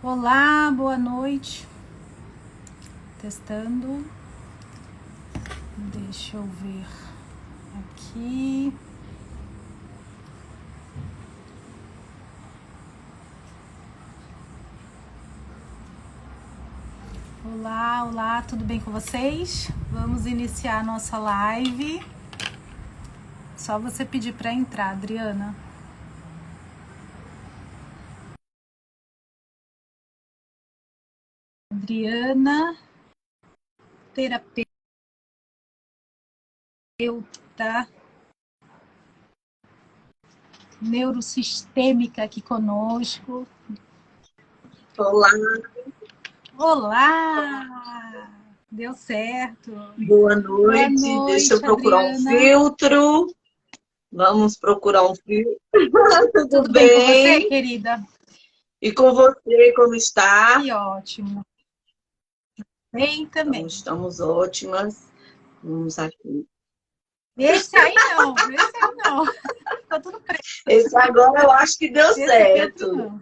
Olá, boa noite. Testando. Deixa eu ver aqui. Olá, olá, tudo bem com vocês? Vamos iniciar a nossa live. Só você pedir para entrar, Adriana. Adriana, terapeuta, neurosistêmica aqui conosco. Olá. Olá! Deu certo. Boa noite. Boa noite, deixa eu procurar Adriana. um filtro. Vamos procurar um filtro. Tudo bem com você, querida? E com você, como está? Que ótimo. Bem também. Então, estamos ótimas. Vamos aqui. Esse aí não. Tá tudo preto. Esse agora eu acho que deu certo.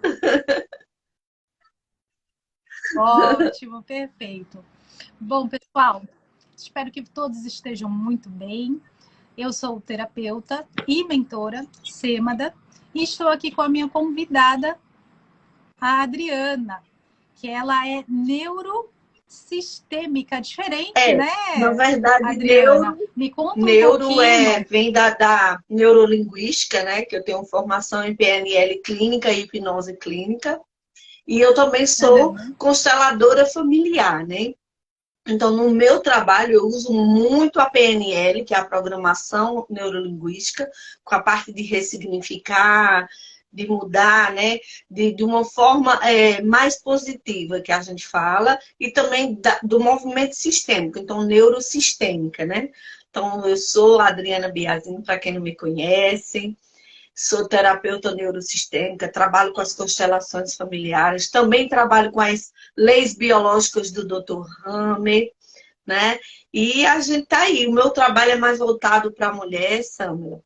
Ótimo, perfeito. Bom, pessoal, espero que todos estejam muito bem. Eu sou terapeuta e mentora, Sêmada, e estou aqui com a minha convidada, a Adriana, que ela é neurosistêmica, diferente, né? Na verdade, Adriana, me conta um pouquinho. Vem da neurolinguística, né? Que eu tenho formação em PNL clínica e hipnose clínica. E eu também sou consteladora familiar, né? Então, no meu trabalho, eu uso muito a PNL, que é a programação neurolinguística, com a parte de ressignificar, de mudar, né? De uma forma mais positiva que a gente fala, e também do movimento sistêmico, então, neurosistêmica, né? Então, eu sou a Adriana Biazin, para quem não me conhece. Sou terapeuta neurosistêmica, trabalho com as constelações familiares, também trabalho com as leis biológicas do Dr. Hammer, né? E a gente tá aí. O meu trabalho é mais voltado para a mulher, Samela.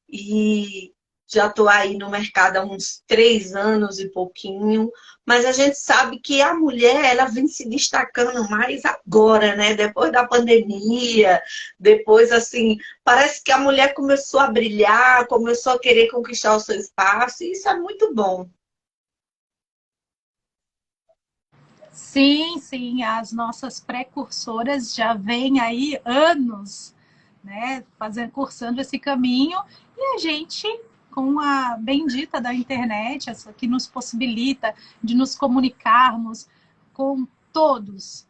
E já estou aí no mercado há uns 3 anos e pouquinho, mas a gente sabe que a mulher, ela vem se destacando mais agora, né? Depois da pandemia, depois, assim, parece que a mulher começou a brilhar, começou a querer conquistar o seu espaço, e isso é muito bom. Sim, as nossas precursoras já vêm aí anos, né, cursando esse caminho, e a gente, com a bendita da internet, essa que nos possibilita de nos comunicarmos com todos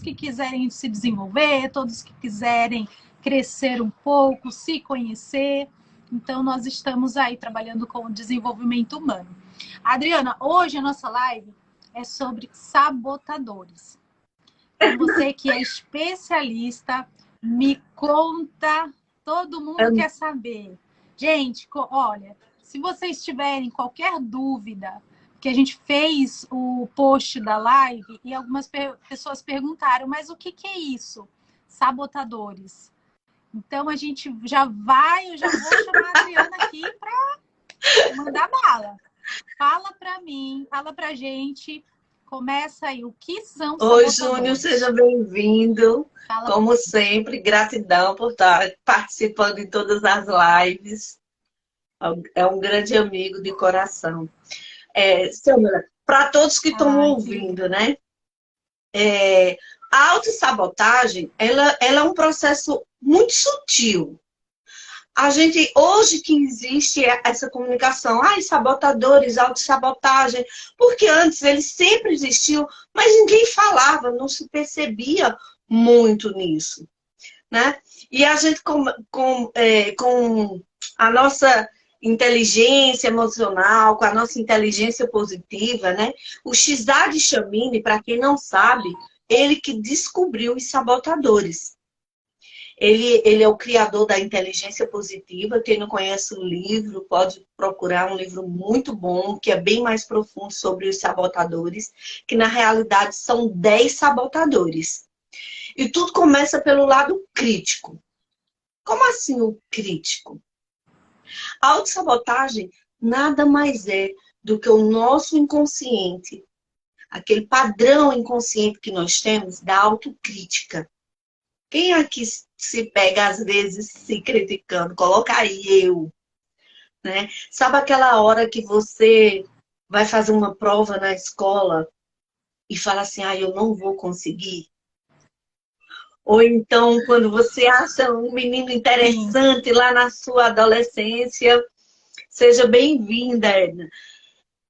que quiserem se desenvolver, todos que quiserem crescer um pouco, se conhecer. Então, nós estamos aí trabalhando com o desenvolvimento humano. Adriana, hoje a nossa live é sobre sabotadores. Então, você que é especialista, me conta, todo mundo quer saber. Gente, olha, se vocês tiverem qualquer dúvida, que a gente fez o post da live e algumas pessoas perguntaram, mas o que é isso? Sabotadores. Então, a gente eu já vou chamar a Adriana aqui para mandar bala. Fala para mim, fala pra gente, começa aí, o que são sabotadores? Oi, Júnior, seja bem-vindo. Como sempre, gratidão por estar participando em todas as lives. É um grande amigo de coração. Samela, para todos que estão ouvindo, né? A autossabotagem, ela é um processo muito sutil. A gente, hoje que existe essa comunicação, sabotadores, autossabotagem, porque antes eles sempre existiam, mas ninguém falava, não se percebia muito nisso, né? E a gente, com a nossa inteligência emocional, com a nossa inteligência positiva, né? O Shizad Chamini, para quem não sabe, ele que descobriu os sabotadores. Ele é o criador da inteligência positiva. Quem não conhece o livro, pode procurar um livro muito bom, que é bem mais profundo sobre os sabotadores, que na realidade são 10 sabotadores. E tudo começa pelo lado crítico. Como assim o crítico? A autossabotagem nada mais é do que o nosso inconsciente aquele padrão inconsciente que nós temos da autocrítica. Quem aqui se pega, às vezes, se criticando? Coloca aí eu, né? Sabe aquela hora que você vai fazer uma prova na escola e fala assim, eu não vou conseguir? Ou então, quando você acha um menino interessante Sim. lá na sua adolescência, seja bem-vinda, Edna.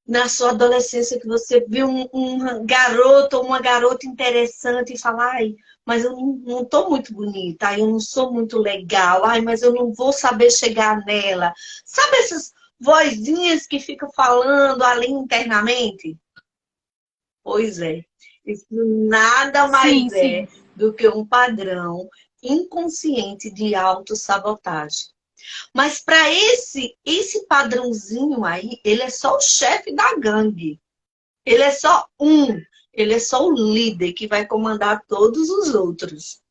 Na sua adolescência, que você viu um garoto ou uma garota interessante e fala, mas eu não tô muito bonita, eu não sou muito legal, mas eu não vou saber chegar nela. Sabe essas vozinhas que ficam falando ali internamente? Pois é, isso nada mais Sim, é sim. do que um padrão inconsciente de autossabotagem. Mas para esse padrãozinho aí, ele é só o chefe da gangue. Ele é só um. Ele é só o líder que vai comandar todos os outros.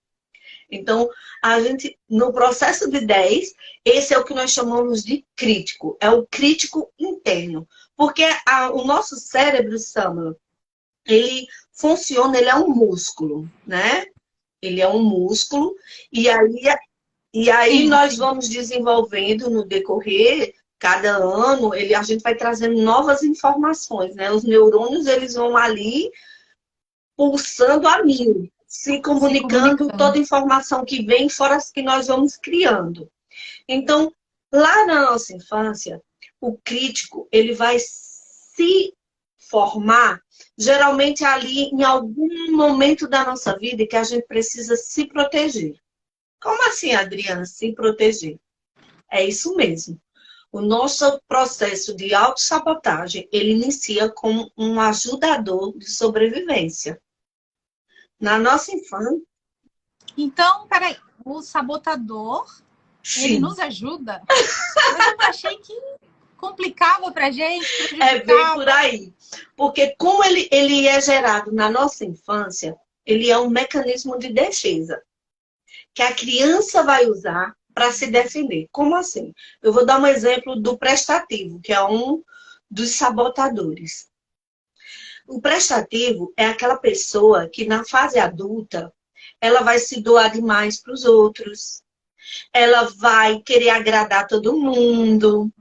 Então, a gente, no processo de 10, esse é o que nós chamamos de crítico. É o crítico interno. Porque o nosso cérebro, Samuel, ele funciona, ele é um músculo, né? Ele é um músculo. E aí Sim, nós sim. vamos desenvolvendo no decorrer, cada ano, a gente vai trazendo novas informações, né? Os neurônios, eles vão ali pulsando a mil, se Se comunicando comunicando. toda informação que vem, fora as que nós vamos criando. Então, lá na nossa infância, o crítico, ele vai se formar, geralmente ali em algum momento da nossa vida que a gente precisa se proteger. Como assim, Adriana, se proteger? É isso mesmo. O nosso processo de autossabotagem, ele inicia como um ajudador de sobrevivência. Na nossa infância, Então, peraí, o sabotador, ele sim, nos ajuda? Eu sempre achei que complicava pra gente, é bem por prejudicava. aí. Porque como ele é gerado na nossa infância, ele é um mecanismo de defesa que a criança vai usar para se defender. Como assim? Eu vou dar um exemplo do prestativo, que é um dos sabotadores. O prestativo é aquela pessoa que na fase adulta, ela vai se doar demais para os outros, ela vai querer agradar todo mundo,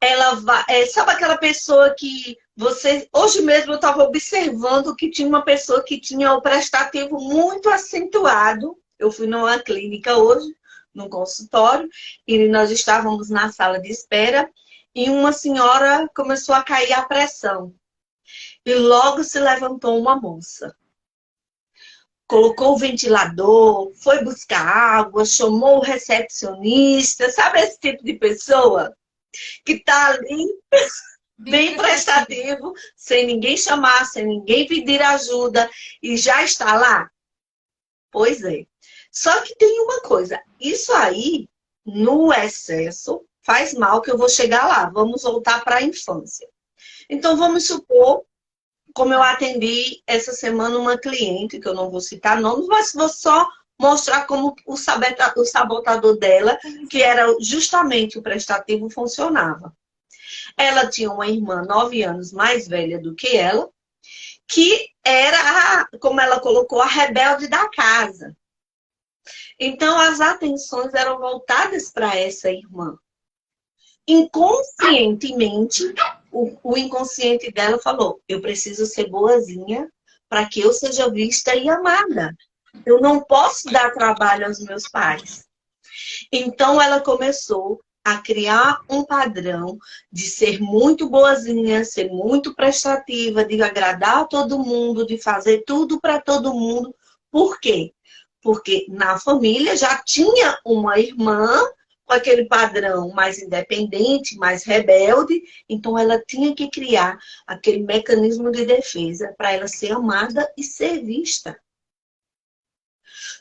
ela vai... sabe aquela pessoa que você... Hoje mesmo eu estava observando que tinha uma pessoa que tinha o prestativo muito acentuado. Eu fui numa clínica hoje, num consultório, e nós estávamos na sala de espera, e uma senhora começou a cair a pressão. E logo se levantou uma moça. Colocou o ventilador, foi buscar água, chamou o recepcionista. Sabe esse tipo de pessoa que tá ali Bem bem prestativo. prestativo, sem ninguém chamar, sem ninguém pedir ajuda e já está lá? Pois é. Só que tem uma coisa, isso aí, no excesso, faz mal, que eu vou chegar lá. Vamos voltar para a infância. Então, vamos supor, como eu atendi essa semana uma cliente, que eu não vou citar nomes, mas vou só mostrar como o sabotador dela, que era justamente o prestativo, funcionava. Ela tinha uma irmã 9 anos mais velha do que ela, que era, como ela colocou, a rebelde da casa. Então, as atenções eram voltadas para essa irmã. Inconscientemente, o inconsciente dela falou: eu preciso ser boazinha para que eu seja vista e amada. Eu não posso dar trabalho aos meus pais. Então, ela começou a criar um padrão de ser muito boazinha, ser muito prestativa, de agradar a todo mundo, de fazer tudo para todo mundo. Por quê? Porque na família já tinha uma irmã com aquele padrão mais independente, mais rebelde, então ela tinha que criar aquele mecanismo de defesa para ela ser amada e ser vista.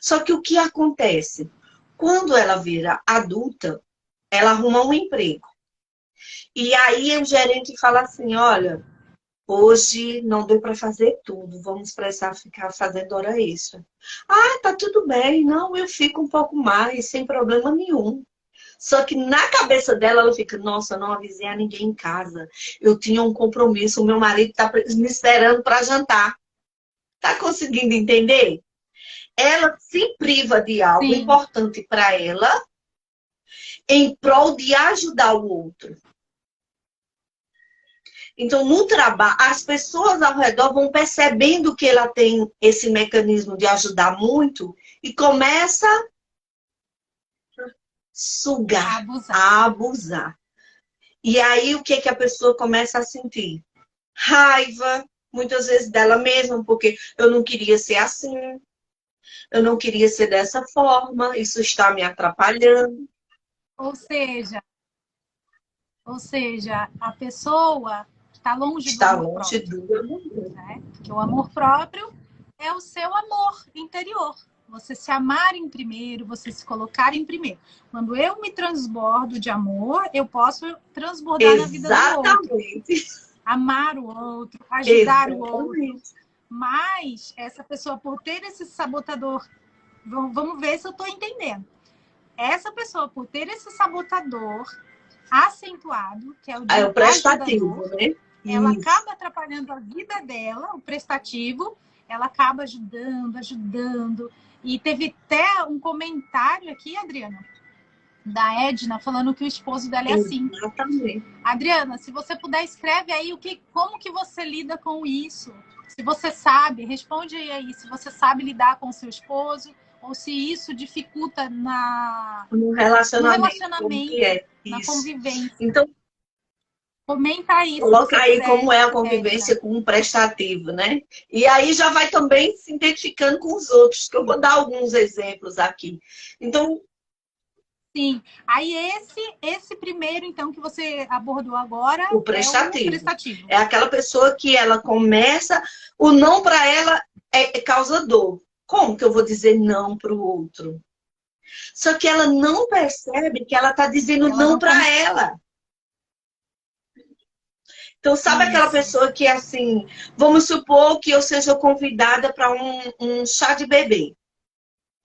Só que o que acontece? Quando ela vira adulta, ela arruma um emprego. E aí o gerente fala assim: olha, hoje não deu para fazer tudo, vamos precisar ficar fazendo hora extra. Ah, tá tudo bem, não, eu fico um pouco mais, sem problema nenhum. Só que na cabeça dela, ela fica, nossa, eu não avisei a ninguém em casa. Eu tinha um compromisso, o meu marido está me esperando para jantar. Tá conseguindo entender? Ela se priva de algo Sim, importante para ela em prol de ajudar o outro. Então, no trabalho, as pessoas ao redor vão percebendo que ela tem esse mecanismo de ajudar muito e começa a sugar, abusar. a abusar. E aí, o que, que a pessoa começa a sentir? Raiva, muitas vezes dela mesma, porque eu não queria ser assim, eu não queria ser dessa forma, isso está me atrapalhando. Ou seja, ou seja, a pessoa está longe do Está amor longe próprio, do amor. né? Porque o amor próprio é o seu amor interior. Você se amar em primeiro, você se colocar em primeiro. Quando eu me transbordo de amor, eu posso transbordar na vida do outro. Exatamente. Amar o outro, ajudar o outro. Exatamente. Mas essa pessoa, por ter esse sabotador, vamos ver se eu estou entendendo. Essa pessoa, por ter esse sabotador acentuado, que é o É de o prestativo, ajudador, né? ela Isso. acaba atrapalhando a vida dela, o prestativo, ela acaba ajudando, ajudando. E teve até um comentário aqui, Adriana, da Edna, falando que o esposo dela é assim. Exatamente. Adriana, se você puder, escreve aí como que você lida com isso. Se você sabe, responde aí se você sabe lidar com o seu esposo ou se isso dificulta No no relacionamento, como que relacionamento, é? na Isso. convivência. Então, Comenta aí se coloca você aí puder, como é a Edna. convivência com um prestativo, né? E aí já vai também se identificando com os outros, que eu vou dar alguns exemplos aqui. Então, Sim. Aí esse primeiro, então, que você abordou agora o é o prestativo prestativo. é aquela pessoa que ela começa, o não para ela é causa dor. Como que eu vou dizer não para o outro? Só que ela não percebe que ela está dizendo Ela não não para consegue ela. Então, sabe aquela isso. pessoa que, assim, vamos supor que eu seja convidada para um chá de bebê.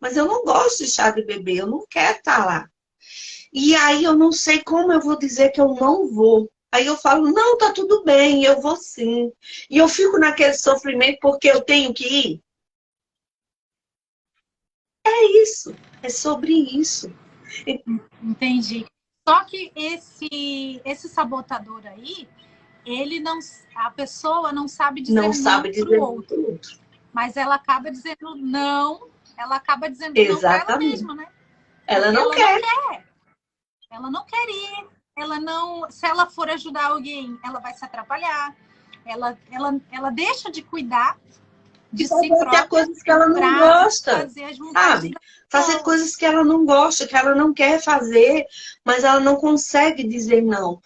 Mas eu não gosto de chá de bebê, eu não quero estar lá. E aí eu não sei como eu vou dizer que eu não vou. Aí eu falo, não, tá tudo bem, eu vou sim. E eu fico naquele sofrimento porque eu tenho que ir. É isso, é sobre isso. Entendi. Só que esse sabotador aí, ele não, a pessoa não sabe Não dizer não sabe para o dizer não outro, pro outro. mas ela acaba dizendo não para ela Exatamente. mesma, né? Ela Porque não quer. ela não quer ir, ela não, se ela for ajudar alguém, ela vai se atrapalhar, ela deixa de cuidar E de si fazer até própria coisas que ela não para gosta, fazer as vontades sabe? da Fazer pessoa. coisas que ela não gosta, que ela não quer fazer, mas ela não consegue dizer não.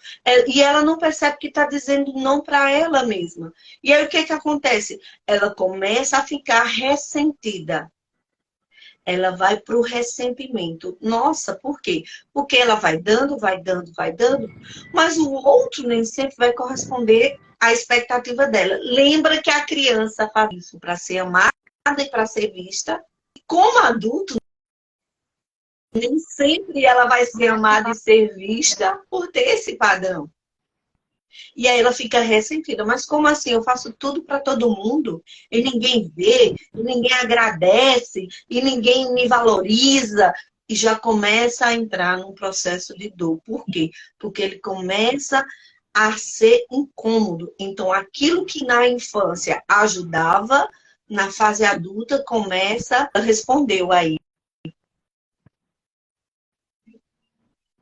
E ela não percebe que está dizendo não para ela mesma. E aí o que que acontece? Ela começa a ficar ressentida. Ela vai para o ressentimento. Nossa, por quê? Porque ela vai dando, vai dando, vai dando, mas o outro nem sempre vai corresponder à expectativa dela. Lembra que a criança faz isso para ser amada e para ser vista. Como adulto, nem sempre ela vai ser amada e ser vista por ter esse padrão. E aí ela fica ressentida. Mas como assim? Eu faço tudo para todo mundo e ninguém vê, e ninguém agradece, e ninguém me valoriza. E já começa a entrar num processo de dor. Por quê? Porque ele começa a ser incômodo. Então, aquilo que na infância ajudava, na fase adulta começa, respondeu aí.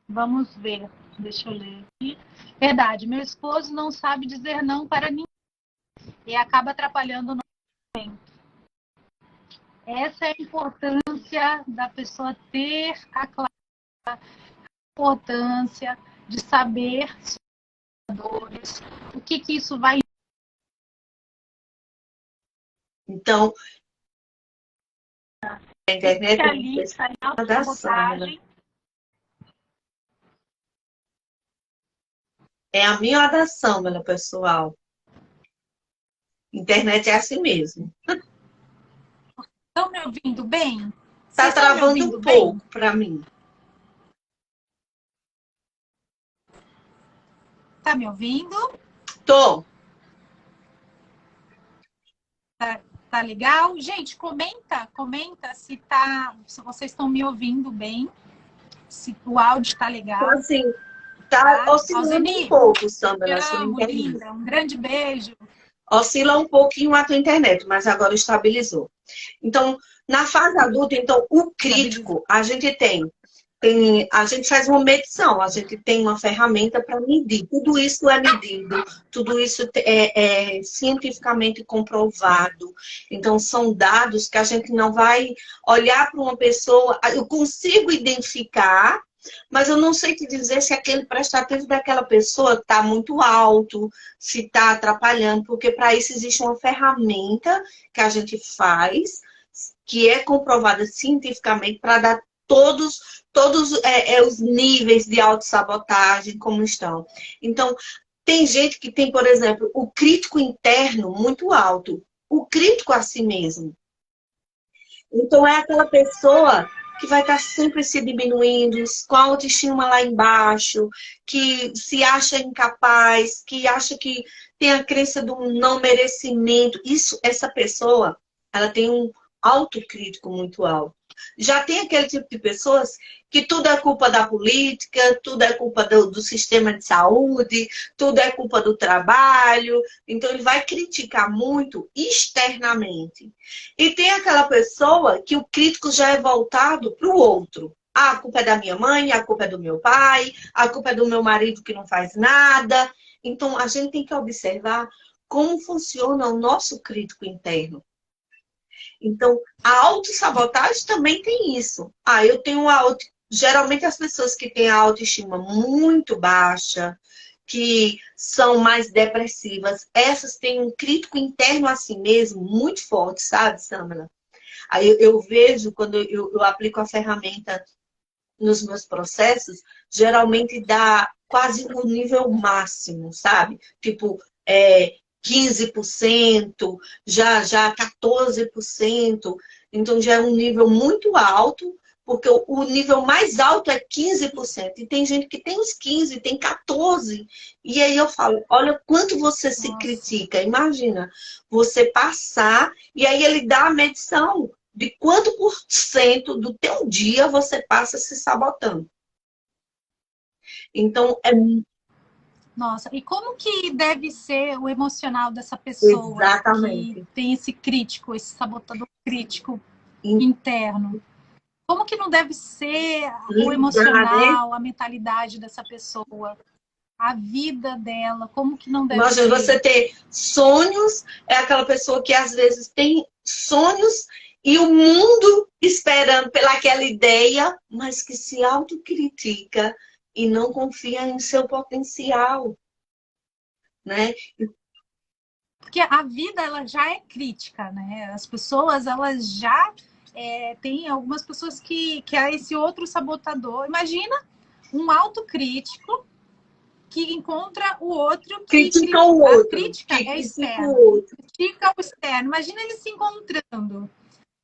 Vamos ver, deixa eu ler aqui. Verdade, meu esposo não sabe dizer não para ninguém e acaba atrapalhando o nosso. Essa é a importância da pessoa ter a importância de saber dores, o que isso vai. Então, a internet é uma Especialista em da né? autossabotagem. É a minha oração, meu pessoal. Internet é assim mesmo. Estão me ouvindo bem? Tá Vocês estão me travando um ouvindo bem? pouco para mim. Tá me ouvindo? Tô. Tá legal? Gente, comenta se vocês estão me ouvindo bem, se o áudio tá Então, legal, assim, tá tá? oscilando um Alzeni, pouco, te Samara, na sua amo, internet. linda, um grande beijo. Oscila um pouquinho a tua internet, mas agora estabilizou. Então, na fase adulta, então, o Estabilizou. crítico, a gente a gente faz uma medição, a gente tem uma ferramenta para medir. Tudo isso é medido, tudo isso é cientificamente comprovado. Então, são dados que a gente não vai olhar para uma pessoa, eu consigo identificar, mas eu não sei te dizer se aquele prestativo daquela pessoa está muito alto, se está atrapalhando, porque para isso existe uma ferramenta que a gente faz, que é comprovada cientificamente para dar todos os níveis de autossabotagem como estão. Então, tem gente que tem, por exemplo, o crítico interno muito alto, o crítico a si mesmo. Então, é aquela pessoa que vai estar sempre se diminuindo, com a autoestima lá embaixo, que se acha incapaz, que acha que tem a crença do não merecimento. Essa pessoa, ela tem um autocrítico muito alto. Já tem aquele tipo de pessoas que tudo é culpa da política, tudo é culpa do sistema de saúde, tudo é culpa do trabalho. Então, ele vai criticar muito externamente. E tem aquela pessoa que o crítico já é voltado para o outro. Ah, a culpa é da minha mãe, a culpa é do meu pai, a culpa é do meu marido que não faz nada. Então, a gente tem que observar como funciona o nosso crítico interno. Então, a autossabotagem também tem isso. Ah, eu tenho Geralmente as pessoas que têm a autoestima muito baixa, que são mais depressivas, essas têm um crítico interno a si mesmo muito forte, sabe, Samara? Aí eu vejo, quando eu aplico a ferramenta nos meus processos, geralmente dá quase o nível máximo, sabe? Tipo, 15%, já 14%. Então, já é um nível muito alto, porque o nível mais alto é 15%. E tem gente que tem uns 15%, tem 14%. E aí eu falo, olha quanto você se Nossa. critica. Imagina, você passar, e aí ele dá a medição de quanto por cento do teu dia você passa se sabotando. Então, Nossa, e como que deve ser o emocional dessa pessoa que exatamente. tem esse crítico, esse sabotador crítico interno? Como que não deve ser o Lidar, né? emocional, a mentalidade dessa pessoa, a vida dela? Como que não deve Imagina ser? você ter sonhos, é aquela pessoa que às vezes tem sonhos e o mundo esperando pelaquela ideia, mas que se autocritica e não confia em seu potencial, né? Porque a vida ela já é crítica, né? As pessoas elas já tem algumas pessoas que é esse outro sabotador. Imagina um autocrítico que encontra o outro Critica o a outro, crítica que é critica externa, o outro. critica o externo. Imagina eles se encontrando.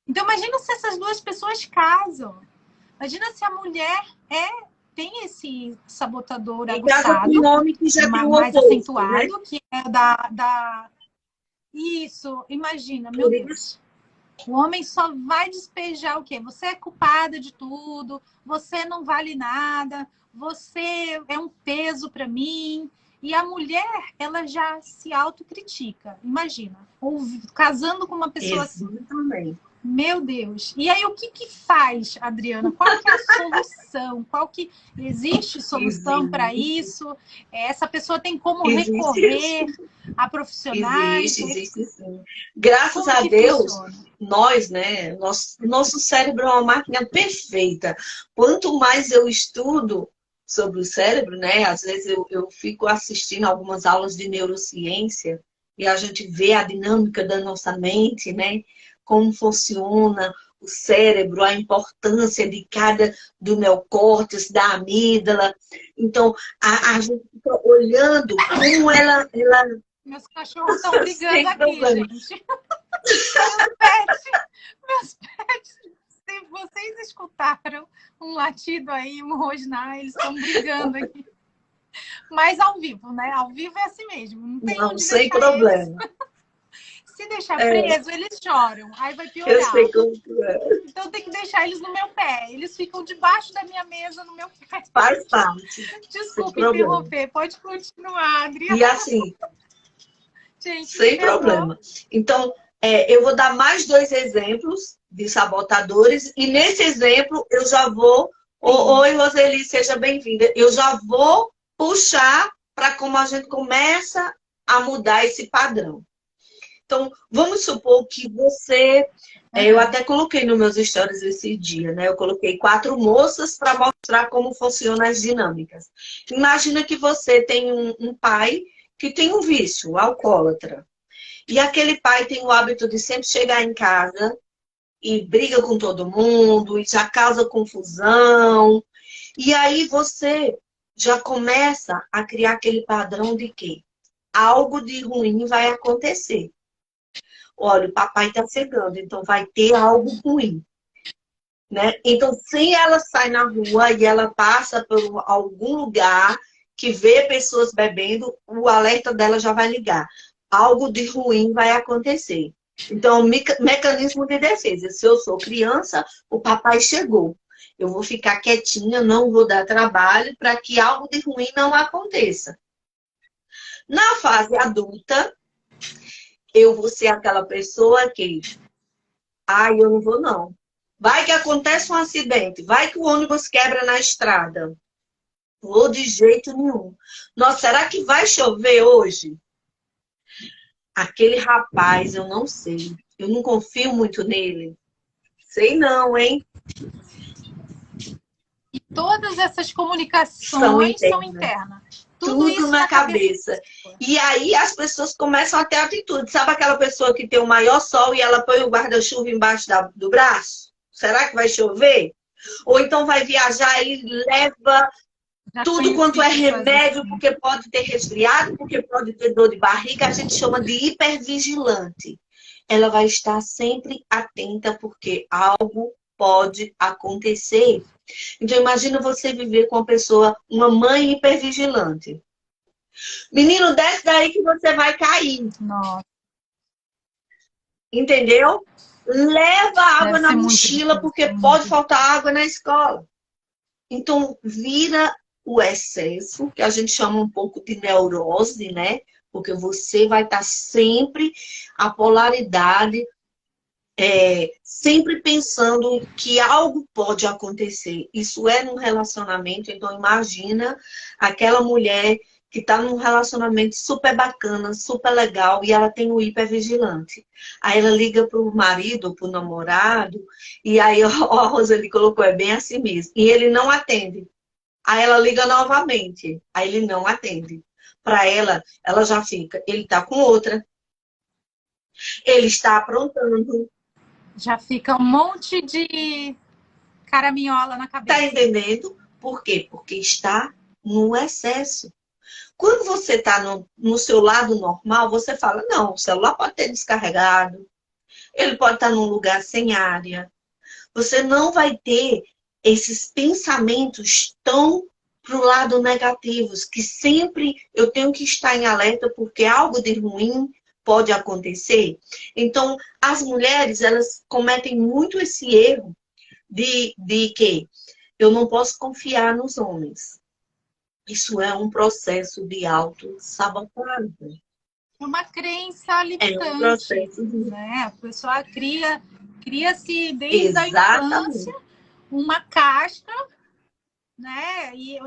Então imagina se essas duas pessoas casam. Imagina se a mulher tem esse sabotador E casa com aguçado, um homem que já tem o mais oposto, né? acentuado, que é da... Isso, imagina, meu Por isso, Deus. O homem só vai despejar o quê? Você é culpada de tudo, você não vale nada, você é um peso para mim. E a mulher, ela já se autocritica. Imagina, casando com uma pessoa assim. exatamente. Meu Deus. E aí, o que que faz, Adriana? Qual que é a solução? Qual que existe solução para Existe, isso? Essa pessoa tem como recorrer existe, a profissionais? existe sim. Graças Como a que Deus, funciona? nós, né? Nosso cérebro é uma máquina perfeita. Quanto mais eu estudo sobre o cérebro, né? Às vezes eu fico assistindo algumas aulas de neurociência e a gente vê a dinâmica da nossa mente, né? Como funciona o cérebro, a importância de cada do neocórtex, da amígdala. Então, a gente fica olhando como ela Meus cachorros estão brigando sem aqui, problema. gente. Meus pets, meus pets. Se vocês escutaram um latido aí, um rosnar, eles estão brigando aqui. Mas ao vivo, né? Ao vivo é assim mesmo. Não tem Não, onde sem deixar eles. problema. Se deixar É, preso, eles choram. Aí vai eu piorar. sei como que é. Então tem que deixar eles no meu pé. Eles ficam debaixo da minha mesa, no meu pé. Faz parte, sem Desculpe problema. interromper. Pode continuar, Adriana. E assim, Gente, que sem terror. problema. Então, eu vou dar mais 2 exemplos de sabotadores, e nesse exemplo eu já vou. Oi, Roseli, seja bem-vinda. Eu já vou puxar para como a gente começa a mudar esse padrão. Então, vamos supor que você. Eu até coloquei nos meus stories esse dia, né? Eu coloquei 4 moças para mostrar como funcionam as dinâmicas. Imagina que você tem um pai que tem um vício, alcoólatra. E aquele pai tem o hábito de sempre chegar em casa e briga com todo mundo, e já causa confusão. E aí você já começa a criar aquele padrão de que algo de ruim vai acontecer. Olha, o papai está chegando, então vai ter algo ruim. Né? Então, se ela sai na rua e ela passa por algum lugar que vê pessoas bebendo, o alerta dela já vai ligar. Algo de ruim vai acontecer. Então, mecanismo de defesa. Se eu sou criança, o papai chegou. Eu vou ficar quietinha, não vou dar trabalho para que algo de ruim não aconteça. Na fase adulta, eu vou ser aquela pessoa que, eu não vou não. Vai que acontece um acidente, vai que o ônibus quebra na estrada. Vou de jeito nenhum. Nossa, será que vai chover hoje? Aquele rapaz, eu não sei. Eu não confio muito nele. Sei não, hein? E todas essas comunicações são internas. Tudo Tudo isso na cabeça. E aí as pessoas começam a ter atitude. Sabe aquela pessoa que tem o maior sol e ela põe o guarda-chuva embaixo do braço? Será que vai chover? Ou então vai viajar e leva tudo quanto é remédio, porque pode ter resfriado, porque pode ter dor de barriga. A gente chama de hipervigilante. Ela vai estar sempre atenta, porque algo pode acontecer. Então, imagina você viver com uma pessoa, uma mãe hipervigilante. Menino, desce daí que você vai cair. Nossa. Entendeu? Leva água na mochila, porque pode faltar água na escola. Então, vira o excesso, que a gente chama um pouco de neurose, né? Porque você vai estar sempre a polaridade, sempre pensando que algo pode acontecer. Isso é num relacionamento, então imagina aquela mulher que está num relacionamento super bacana, super legal, e ela tem um hipervigilante. Aí ela liga para o marido, para o namorado, e aí a Roseli colocou, é bem assim mesmo. E ele não atende. Aí ela liga novamente, aí ele não atende. Para ela já fica, ele está com outra, ele está aprontando. Já fica um monte de caraminhola na cabeça. Tá entendendo? Por quê? Porque está no excesso. Quando você está no seu lado normal, você fala, não, o celular pode ter descarregado, ele pode estar num lugar sem área. Você não vai ter esses pensamentos tão pro lado negativos, que sempre eu tenho que estar em alerta porque algo de ruim pode acontecer. Então, as mulheres, elas cometem muito esse erro de que eu não posso confiar nos homens. Isso é um processo de autossabotagem. É uma crença limitante. É um processo né? A pessoa cria-se desde a infância uma casca, né? E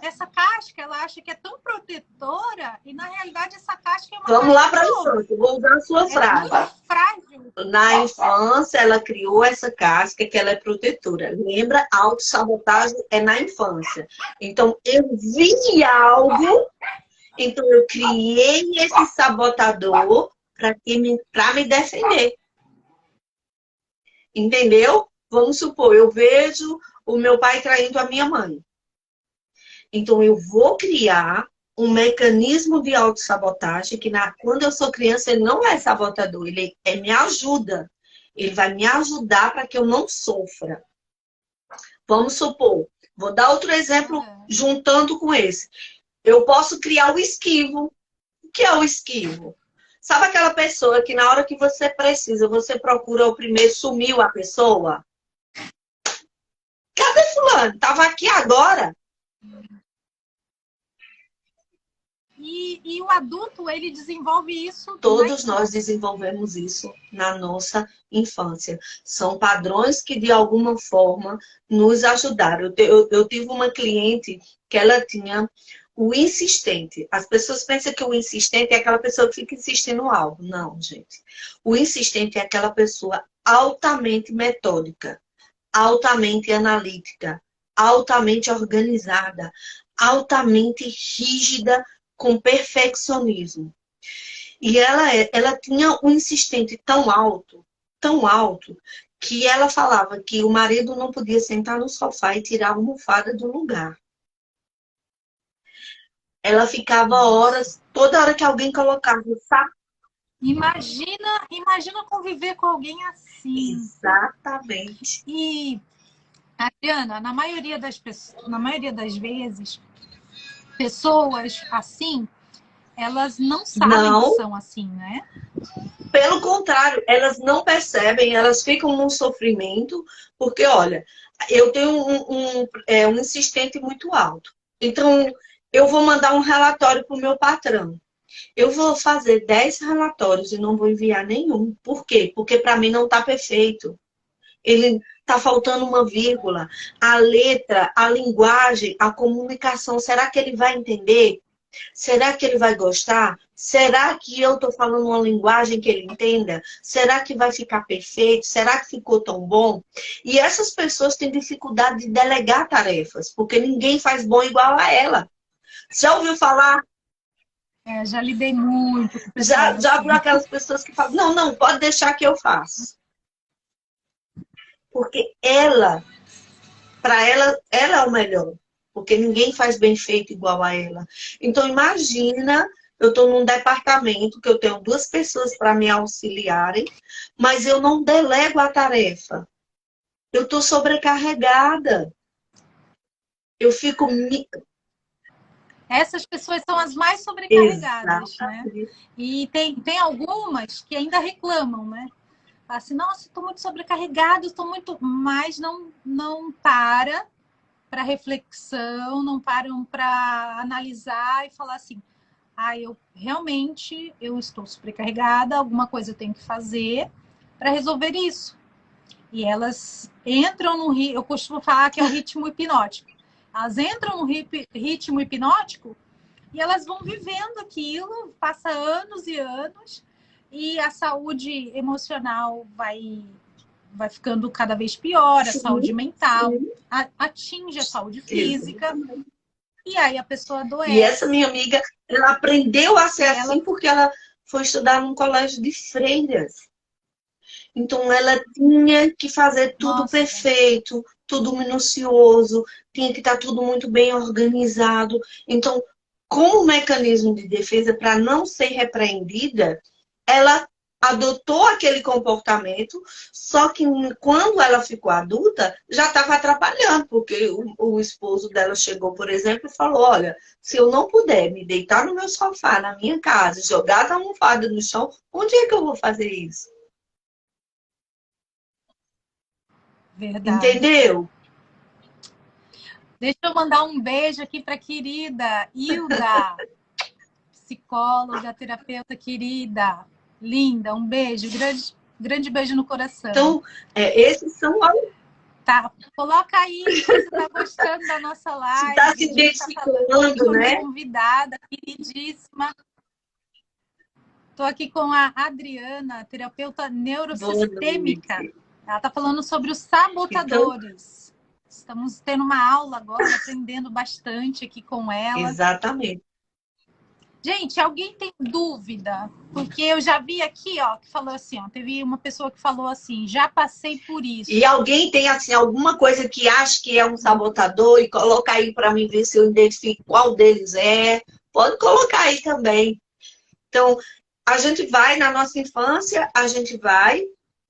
essa casca, ela acha que é tão protetora, e na realidade essa casca é uma Vamos lá para a infância, vou usar a sua frase. Muito frágil. Na infância, ela criou essa casca que ela é protetora. Lembra? A autossabotagem é na infância. Então, eu vi algo, então eu criei esse sabotador para me defender. Entendeu? Vamos supor, eu vejo o meu pai traindo a minha mãe. Então, eu vou criar um mecanismo de autossabotagem que quando eu sou criança, ele não é sabotador, ele me ajuda. Ele vai me ajudar para que eu não sofra. Vamos supor, vou dar outro exemplo juntando com esse. Eu posso criar o esquivo. O que é o esquivo? Sabe aquela pessoa que na hora que você precisa, você procura o primeiro, sumiu a pessoa? Cadê fulano? Tava aqui agora. E o adulto, ele desenvolve isso. Todos nós desenvolvemos isso na nossa infância. São padrões que, de alguma forma, nos ajudaram. Eu tive uma cliente que ela tinha o insistente. As pessoas pensam que o insistente é aquela pessoa que fica insistindo no algo. Não, gente. O insistente é aquela pessoa altamente metódica, altamente analítica, altamente organizada, altamente rígida, com perfeccionismo. E ela tinha um insistente tão alto, que ela falava que o marido não podia sentar no sofá e tirar a almofada do lugar. Ela ficava horas, toda hora que alguém colocava o saco. Imagina conviver com alguém assim. Exatamente. E, Adriana, na maioria das vezes, pessoas assim, elas não sabem que são assim, né? Pelo contrário, elas não percebem, elas ficam num sofrimento, porque, olha, eu tenho um insistente muito alto. Então, eu vou mandar um relatório para o meu patrão. Eu vou fazer 10 relatórios e não vou enviar nenhum. Por quê? Porque para mim não está perfeito. Ele está faltando uma vírgula. A letra, a linguagem, a comunicação, será que ele vai entender? Será que ele vai gostar? Será que eu estou falando uma linguagem que ele entenda? Será que vai ficar perfeito? Será que ficou tão bom? E essas pessoas têm dificuldade de delegar tarefas, porque ninguém faz bom igual a ela. Já ouviu falar? Já lidei muito com pessoas. Já viu aquelas pessoas que falam, não, pode deixar que eu faço. Porque para ela é o melhor. Porque ninguém faz bem feito igual a ela. Então, imagina, eu estou num departamento que eu tenho 2 pessoas para me auxiliarem, mas eu não delego a tarefa. Eu estou sobrecarregada. Eu fico... Essas pessoas são as mais sobrecarregadas, né? E tem algumas que ainda reclamam, né? Assim, nossa, estou muito sobrecarregado, estou muito... Mas não para reflexão, não param para analisar e falar assim, eu realmente estou sobrecarregada, alguma coisa eu tenho que fazer para resolver isso. E elas entram no... Eu costumo falar que é o ritmo hipnótico. Elas entram no ritmo hipnótico e elas vão vivendo aquilo, passa anos e anos, e a saúde emocional vai ficando cada vez pior, a saúde mental, atinge a saúde física, e aí a pessoa adoece. E essa minha amiga, ela aprendeu a ser assim porque ela foi estudar num colégio de freiras. Então, ela tinha que fazer tudo perfeito, tudo minucioso, tinha que estar tudo muito bem organizado. Então, como mecanismo de defesa para não ser repreendida, ela adotou aquele comportamento, só que quando ela ficou adulta, já estava atrapalhando, porque o esposo dela chegou, por exemplo, e falou, olha, se eu não puder me deitar no meu sofá, na minha casa, jogar a almofada no chão, onde é que eu vou fazer isso? Verdade. Entendeu? Deixa eu mandar um beijo aqui para a querida Hilda, psicóloga, terapeuta querida, linda, um beijo, grande beijo no coração. Então, esses são... Tá, coloca aí se você está gostando da nossa live. Está se identificando, né? Convidada, queridíssima. Estou aqui com a Adriana, terapeuta neurosistêmica. Ela está falando sobre os sabotadores. Então, estamos tendo uma aula agora, aprendendo bastante aqui com ela. Exatamente. Gente, alguém tem dúvida? Porque eu já vi aqui, ó, que falou assim, ó, teve uma pessoa que falou assim, já passei por isso. E alguém tem, assim, alguma coisa que acha que é um sabotador e coloca aí para mim ver se eu identifico qual deles é. Pode colocar aí também. Então, a gente vai, na nossa infância, a gente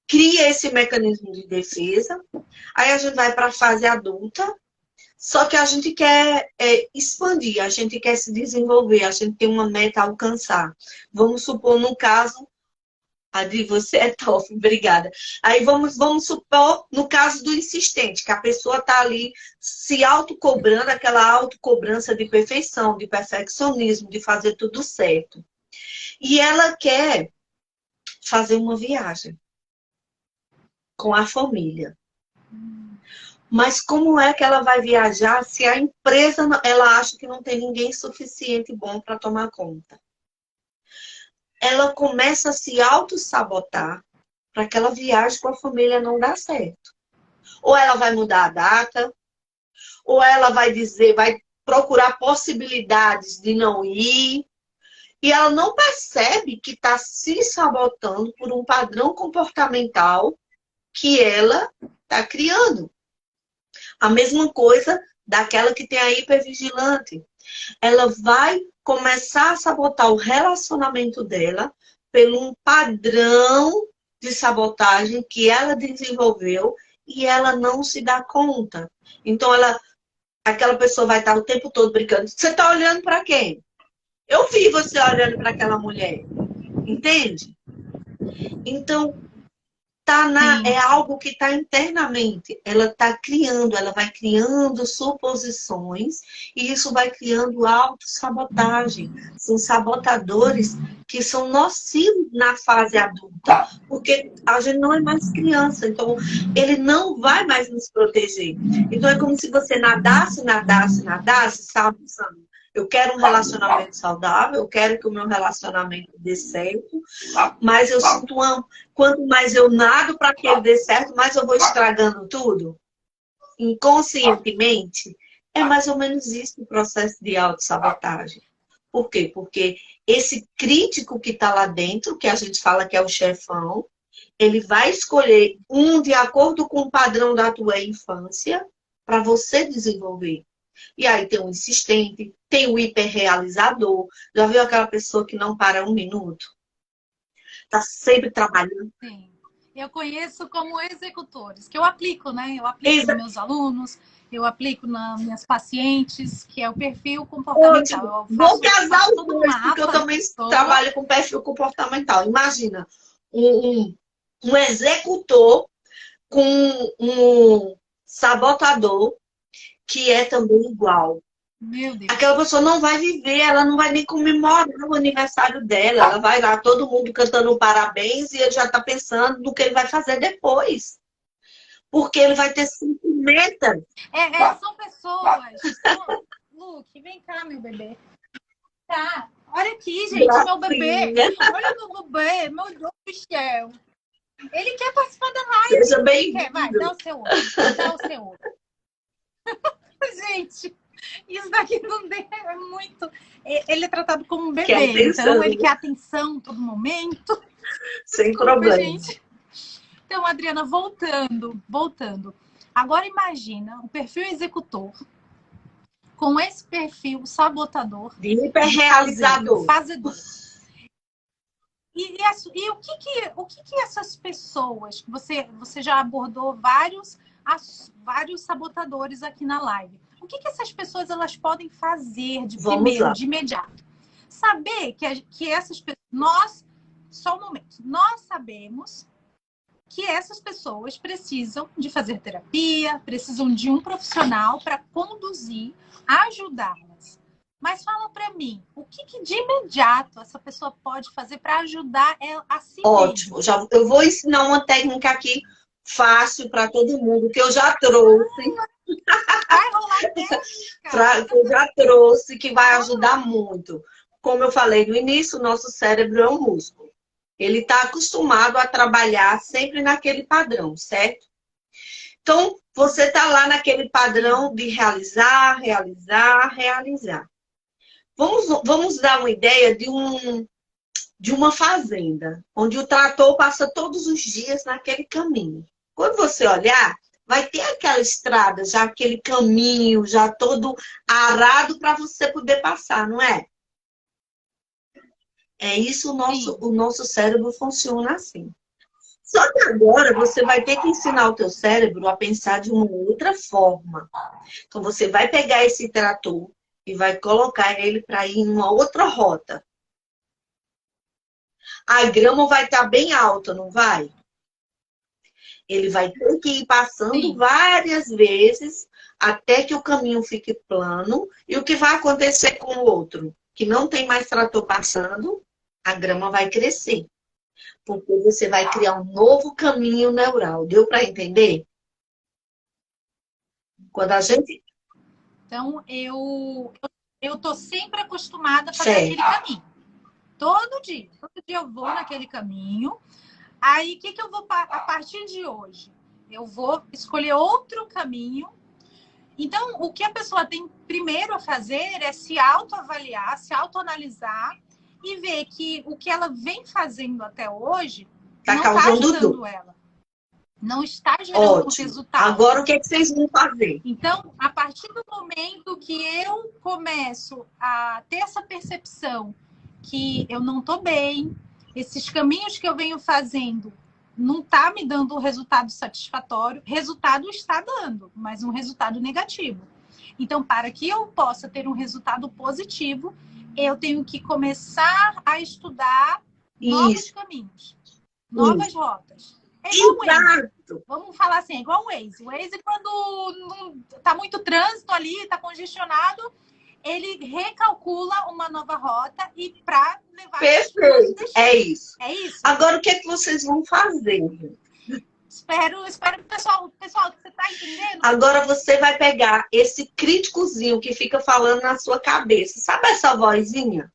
cria esse mecanismo de defesa, aí a gente vai para a fase adulta, Só que a gente quer expandir, a gente quer se desenvolver, a gente tem uma meta a alcançar. Vamos supor, no caso, Adri, você é top, obrigada. Aí vamos supor, no caso do insistente, que a pessoa está ali se autocobrando, aquela autocobrança de perfeição, de perfeccionismo, de fazer tudo certo. E ela quer fazer uma viagem com a família. Mas como é que ela vai viajar se a empresa ela acha que não tem ninguém suficiente bom para tomar conta? Ela começa a se auto-sabotar para aquela viagem com a família não dar certo. Ou ela vai mudar a data, ou ela vai dizer, vai procurar possibilidades de não ir, e ela não percebe que está se sabotando por um padrão comportamental que ela está criando. A mesma coisa daquela que tem a hipervigilante. Ela vai começar a sabotar o relacionamento dela pelo um padrão de sabotagem que ela desenvolveu e ela não se dá conta. Então, aquela pessoa vai estar o tempo todo brincando. Você está olhando para quem? Eu vi você olhando para aquela mulher. Entende? Então, é algo que está internamente. Ela está criando, ela vai criando suposições e isso vai criando autossabotagem. São sabotadores que são nocivos na fase adulta, porque a gente não é mais criança, então ele não vai mais nos proteger. Então é como se você nadasse, sabe? Eu quero um relacionamento saudável, eu quero que o meu relacionamento dê certo, mas eu sinto quanto mais eu nado para que ele dê certo, mais eu vou estragando tudo. Inconscientemente, é mais ou menos isso o processo de autossabotagem. Por quê? Porque esse crítico que está lá dentro, que a gente fala que é o chefão, ele vai escolher um de acordo com o padrão da tua infância para você desenvolver. E aí tem o insistente, tem o hiperrealizador. Já viu aquela pessoa que não para um minuto? Está sempre trabalhando. Sim. Eu conheço como executores, que eu aplico, né? Eu aplico nos meus alunos, eu aplico nas minhas pacientes, que é o perfil comportamental. Vou casar os dois, porque eu também trabalho com perfil comportamental. Imagina, um executor com um sabotador que é também igual. Meu Deus. Aquela pessoa não vai viver, ela não vai nem comemorar o aniversário dela. Ela vai lá, todo mundo cantando parabéns e ele já está pensando no que ele vai fazer depois. Porque ele vai ter 5 metas. São pessoas. Luke, vem cá, meu bebê. Tá. Olha aqui, gente, meu bebê. Olha meu bebê, meu Deus do céu. Ele quer participar da live. Seja bem-vindo. Vai, dá o seu olho. Dá o seu olho. Gente, isso daqui não é muito. Ele é tratado como um bebê, então ele quer atenção todo momento. Sem problema. Gente. Então, Adriana, voltando. Agora imagina o perfil executor com esse perfil sabotador. De hiperrealizador. Fazedor. E o que essas pessoas, você já abordou vários sabotadores aqui na live. O que essas pessoas elas podem fazer de imediato? Saber que essas pessoas... Só um momento. Nós sabemos que essas pessoas precisam de fazer terapia, precisam de um profissional para conduzir, ajudá-las. Mas fala para mim, o que de imediato essa pessoa pode fazer para ajudar ela a si mesma? Ótimo. Eu vou ensinar uma técnica aqui fácil para todo mundo, que eu já trouxe. Vai rolar técnica. Que eu já trouxe, que vai ajudar muito. Como eu falei no início, o nosso cérebro é um músculo. Ele está acostumado a trabalhar sempre naquele padrão, certo? Então, você está lá naquele padrão de realizar. Vamos dar uma ideia de uma fazenda, onde o trator passa todos os dias naquele caminho. Quando você olhar, vai ter aquela estrada, já aquele caminho, já todo arado para você poder passar, não é? É isso, o nosso cérebro funciona assim. Só que agora você vai ter que ensinar o teu cérebro a pensar de uma outra forma. Então você vai pegar esse trator e vai colocar ele para ir em uma outra rota. A grama vai estar bem alta, não vai? Ele vai ter que ir passando Sim. várias vezes até que o caminho fique plano. E o que vai acontecer com o outro? Que não tem mais trator passando, a grama vai crescer. Porque você vai criar um novo caminho neural. Deu para entender? Quando a gente... Então, eu tô sempre acostumada a fazer Certo. aquele caminho. Todo dia eu vou naquele caminho. Aí, o que eu vou, a partir de hoje? Eu vou escolher outro caminho. Então, o que a pessoa tem primeiro a fazer é se autoavaliar, se autoanalisar e ver que o que ela vem fazendo até hoje não está ajudando ela. Não está gerando resultado. Agora, o que vocês vão fazer? Então, a partir do momento que eu começo a ter essa percepção que eu não estou bem, esses caminhos que eu venho fazendo não está me dando um resultado satisfatório, resultado está dando, mas um resultado negativo. Então, para que eu possa ter um resultado positivo, eu tenho que começar a estudar novos caminhos, novas rotas. É igual o Waze. Vamos falar assim, é igual o Waze. O Waze, quando está muito trânsito ali, está congestionado, ele recalcula uma nova rota e para levar... Perfeito, é isso. É isso. Agora, o que é que vocês vão fazer? Espero que o pessoal, você está entendendo? Agora você vai pegar esse críticozinho que fica falando na sua cabeça. Sabe essa vozinha?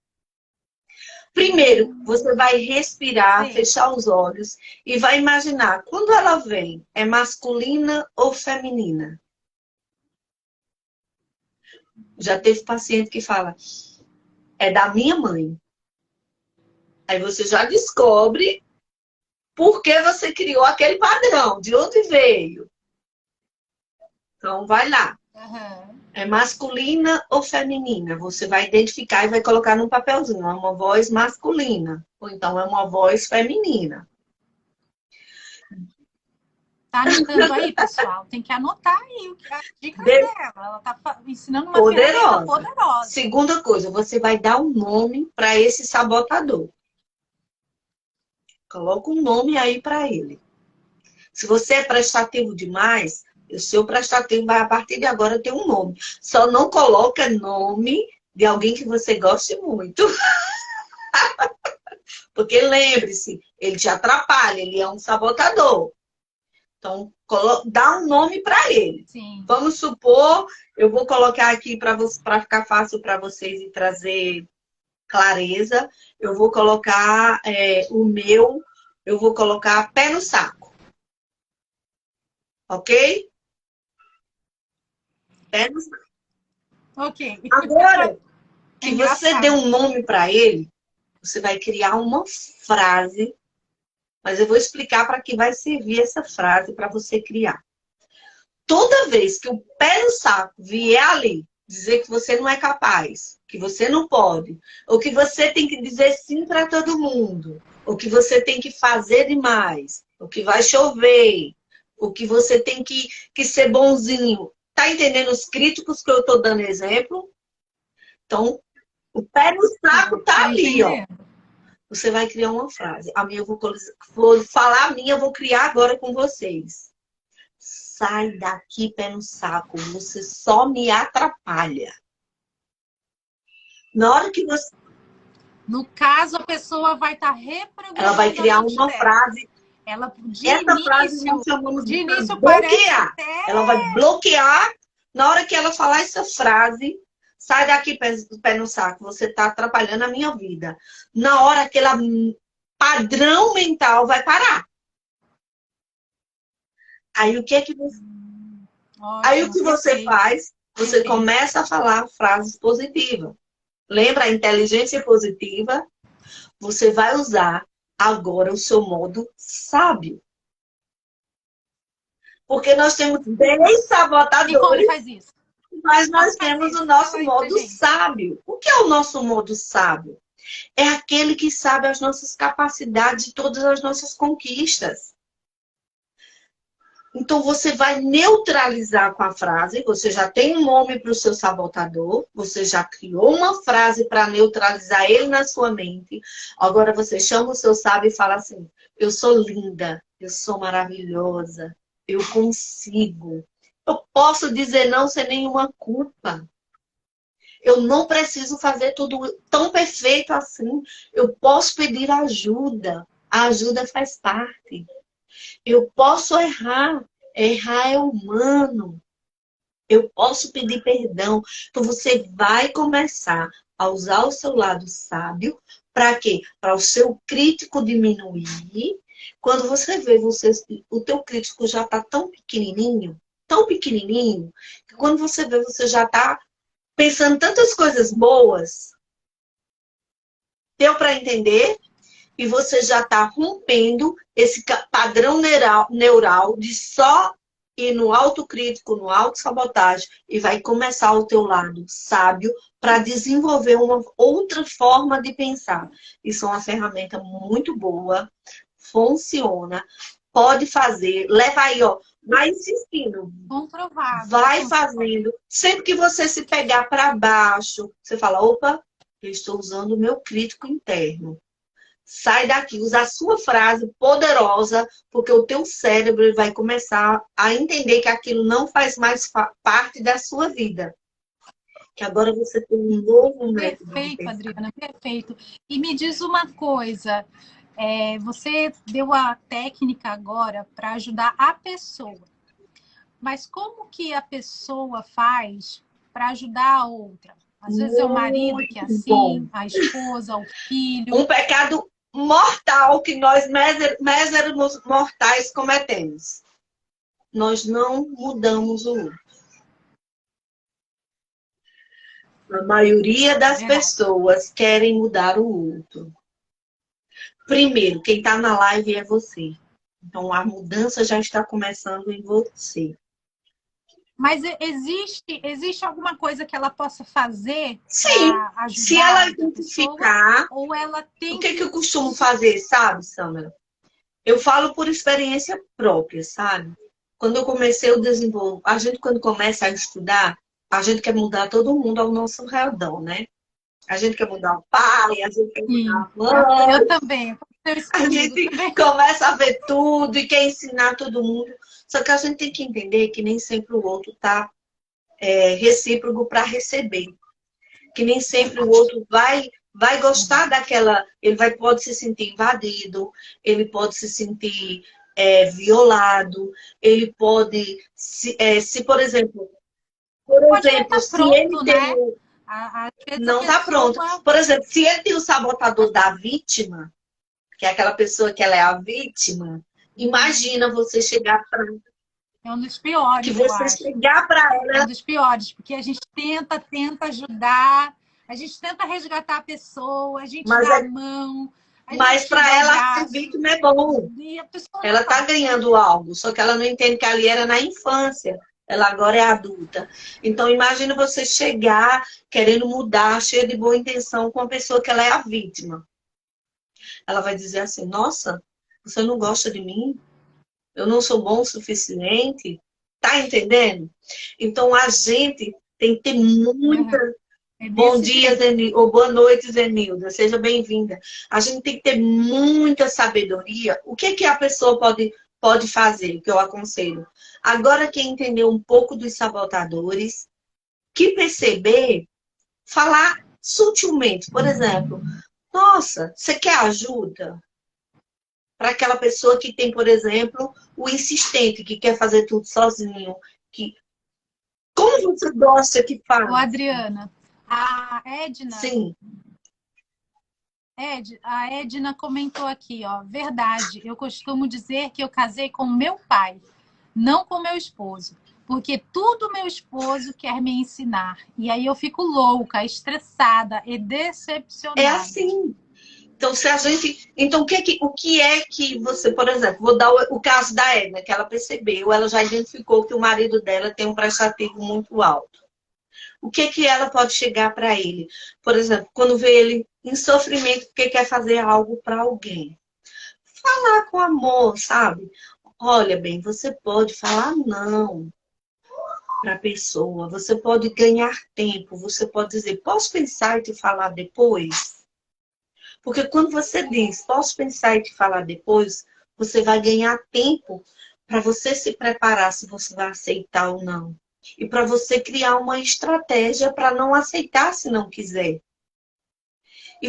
Primeiro, você vai respirar, Sim. Fechar os olhos e vai imaginar, quando ela vem, é masculina ou feminina? Já teve paciente que fala, é da minha mãe. Aí você já descobre por que você criou aquele padrão, de onde veio. Então, vai lá. Uhum. É masculina ou feminina? Você vai identificar e vai colocar num papelzinho. É uma voz masculina. Ou então é uma voz feminina. Tá anotando aí, pessoal? Tem que anotar aí a dica dela. Ela tá ensinando uma ferramenta poderosa. Segunda coisa, você vai dar um nome para esse sabotador. Coloca um nome aí para ele. Se você é prestativo demais, o seu prestativo vai, a partir de agora, ter um nome. Só não coloca nome de alguém que você goste muito. Porque lembre-se, ele te atrapalha, ele é um sabotador. Então, dá um nome para ele. Sim. Vamos supor, eu vou colocar aqui para ficar fácil para vocês e trazer clareza. Eu vou colocar eu vou colocar pé no saco. Ok? Pé no saco. Ok. Agora que você deu um nome para ele, você vai criar uma frase, mas eu vou explicar para que vai servir essa frase para você criar. Toda vez que o pé no saco vier ali, dizer que você não é capaz, que você não pode, ou que você tem que dizer sim para todo mundo, ou que você tem que fazer demais, ou que vai chover, ou que você tem que ser bonzinho. Tá entendendo os críticos que eu tô dando exemplo? Então, o pé no saco tá ali, ó. Você vai criar uma frase. A minha eu vou falar a minha, eu vou criar agora com vocês. Sai daqui, pé no saco. Você só me atrapalha. Na hora que você... No caso, a pessoa vai estar reprogramando. Ela vai criar uma frase. Ela, Essa frase nós chamamos de início bloquear. Até... Ela vai bloquear. Na hora que ela falar essa frase, sai daqui, pé no saco. Você está atrapalhando a minha vida. Na hora que ela... padrão mental vai parar. Aí o que é que você... Aí o que você faz? Você começa a falar frases positivas. Lembra a inteligência positiva? Você vai usar agora o seu modo sábio. Porque nós temos 10 sabotadores. E como faz isso? Mas nós temos o nosso modo sábio. O que é o nosso modo sábio? É aquele que sabe as nossas capacidades e todas as nossas conquistas. Então, você vai neutralizar com a frase. Você já tem um nome para o seu sabotador. Você já criou uma frase para neutralizar ele na sua mente. Agora, você chama o seu sábio e fala assim: eu sou linda, eu sou maravilhosa, eu consigo. Eu posso dizer não sem nenhuma culpa. Eu não preciso fazer tudo tão perfeito assim. Eu posso pedir ajuda. A ajuda faz parte. Eu posso errar. Errar é humano. Eu posso pedir perdão. Então você vai começar a usar o seu lado sábio para quê? Para o seu crítico diminuir. Quando você vê o teu crítico já está tão pequenininho, que quando você vê, você já está pensando tantas coisas boas. Deu para entender? E você já está rompendo esse padrão neural de só ir no autocrítico, no autossabotagem, e vai começar o teu lado sábio para desenvolver uma outra forma de pensar. Isso é uma ferramenta muito boa, funciona, pode fazer, leva aí, ó, vai insistindo. Comprovado. Vai fazendo. Sempre que você se pegar para baixo, você fala, opa, eu estou usando o meu crítico interno. Sai daqui, usa a sua frase poderosa, porque o teu cérebro vai começar a entender que aquilo não faz mais parte da sua vida. Que agora você tem um novo método. Perfeito, Adriana, perfeito. E me diz uma coisa, você deu a técnica agora para ajudar a pessoa, mas como que a pessoa faz para ajar a outra? Às vezes é o marido que é assim, a esposa, o filho. Um pecado mortal que nós míseros mortais cometemos. Nós não mudamos o outro. A maioria das pessoas querem mudar o outro. Primeiro, quem está na live é você. Então, a mudança já está começando em você. Mas existe alguma coisa que ela possa fazer para ajudar? Se ela identificar, ou ela tem o que eu costumo fazer, sabe, Sandra? Eu falo por experiência própria, sabe? Quando eu comecei o desenvolvimento, a gente quando começa a estudar, a gente quer mudar todo mundo ao nosso redor, né? A gente quer mudar o pai, a gente quer mudar a mãe. Eu também. A gente começa a ver tudo e quer ensinar todo mundo. Só que a gente tem que entender que nem sempre o outro está recíproco para receber. Que nem sempre o outro vai gostar daquela... Ele pode se sentir invadido, ele pode se sentir violado, ele pode... Se por exemplo, se ele tem... Não está pronto. Por exemplo, se ele tem o sabotador da vítima, que é aquela pessoa que ela é a vítima, imagina você chegar para... É um dos piores, que você chegar para ela... É um dos piores, porque a gente tenta ajudar, a gente tenta resgatar a pessoa, a gente dá a mão... Mas para ela, ser vítima é bom. Ela está ganhando algo, só que ela não entende que ali era na infância. Ela agora é adulta. Então, imagina você chegar querendo mudar, cheia de boa intenção, com uma pessoa que ela é a vítima. Ela vai dizer assim, nossa, você não gosta de mim? Eu não sou bom o suficiente? Tá entendendo? Então, a gente tem que ter muita... Bom dia, Zenilda, ou boa noite, Zenilda. Seja bem-vinda. A gente tem que ter muita sabedoria. O que a pessoa pode fazer, que eu aconselho? Agora que entendeu um pouco dos sabotadores, que perceber, falar sutilmente. Por exemplo, nossa, você quer ajuda? Para aquela pessoa que tem, por exemplo, o insistente, que quer fazer tudo sozinho. Como você gosta que faça? Ô, Adriana, a Edna... Sim. A Edna comentou aqui, ó, verdade, eu costumo dizer que eu casei com meu pai, não com meu esposo, porque tudo meu esposo quer me ensinar. E aí eu fico louca, estressada e decepcionada. É assim. Então, se a gente... Então, o que é que você, por exemplo, vou dar o caso da Edna, que ela percebeu, ela já identificou que o marido dela tem um prestativo muito alto. O que ela pode chegar para ele? Por exemplo, quando vê ele em sofrimento porque quer fazer algo para alguém. Falar com amor, sabe? Olha bem, você pode falar não para a pessoa, você pode ganhar tempo, você pode dizer, posso pensar e te falar depois? Porque quando você diz, posso pensar e te falar depois, você vai ganhar tempo para você se preparar se você vai aceitar ou não. E para você criar uma estratégia para não aceitar se não quiser. E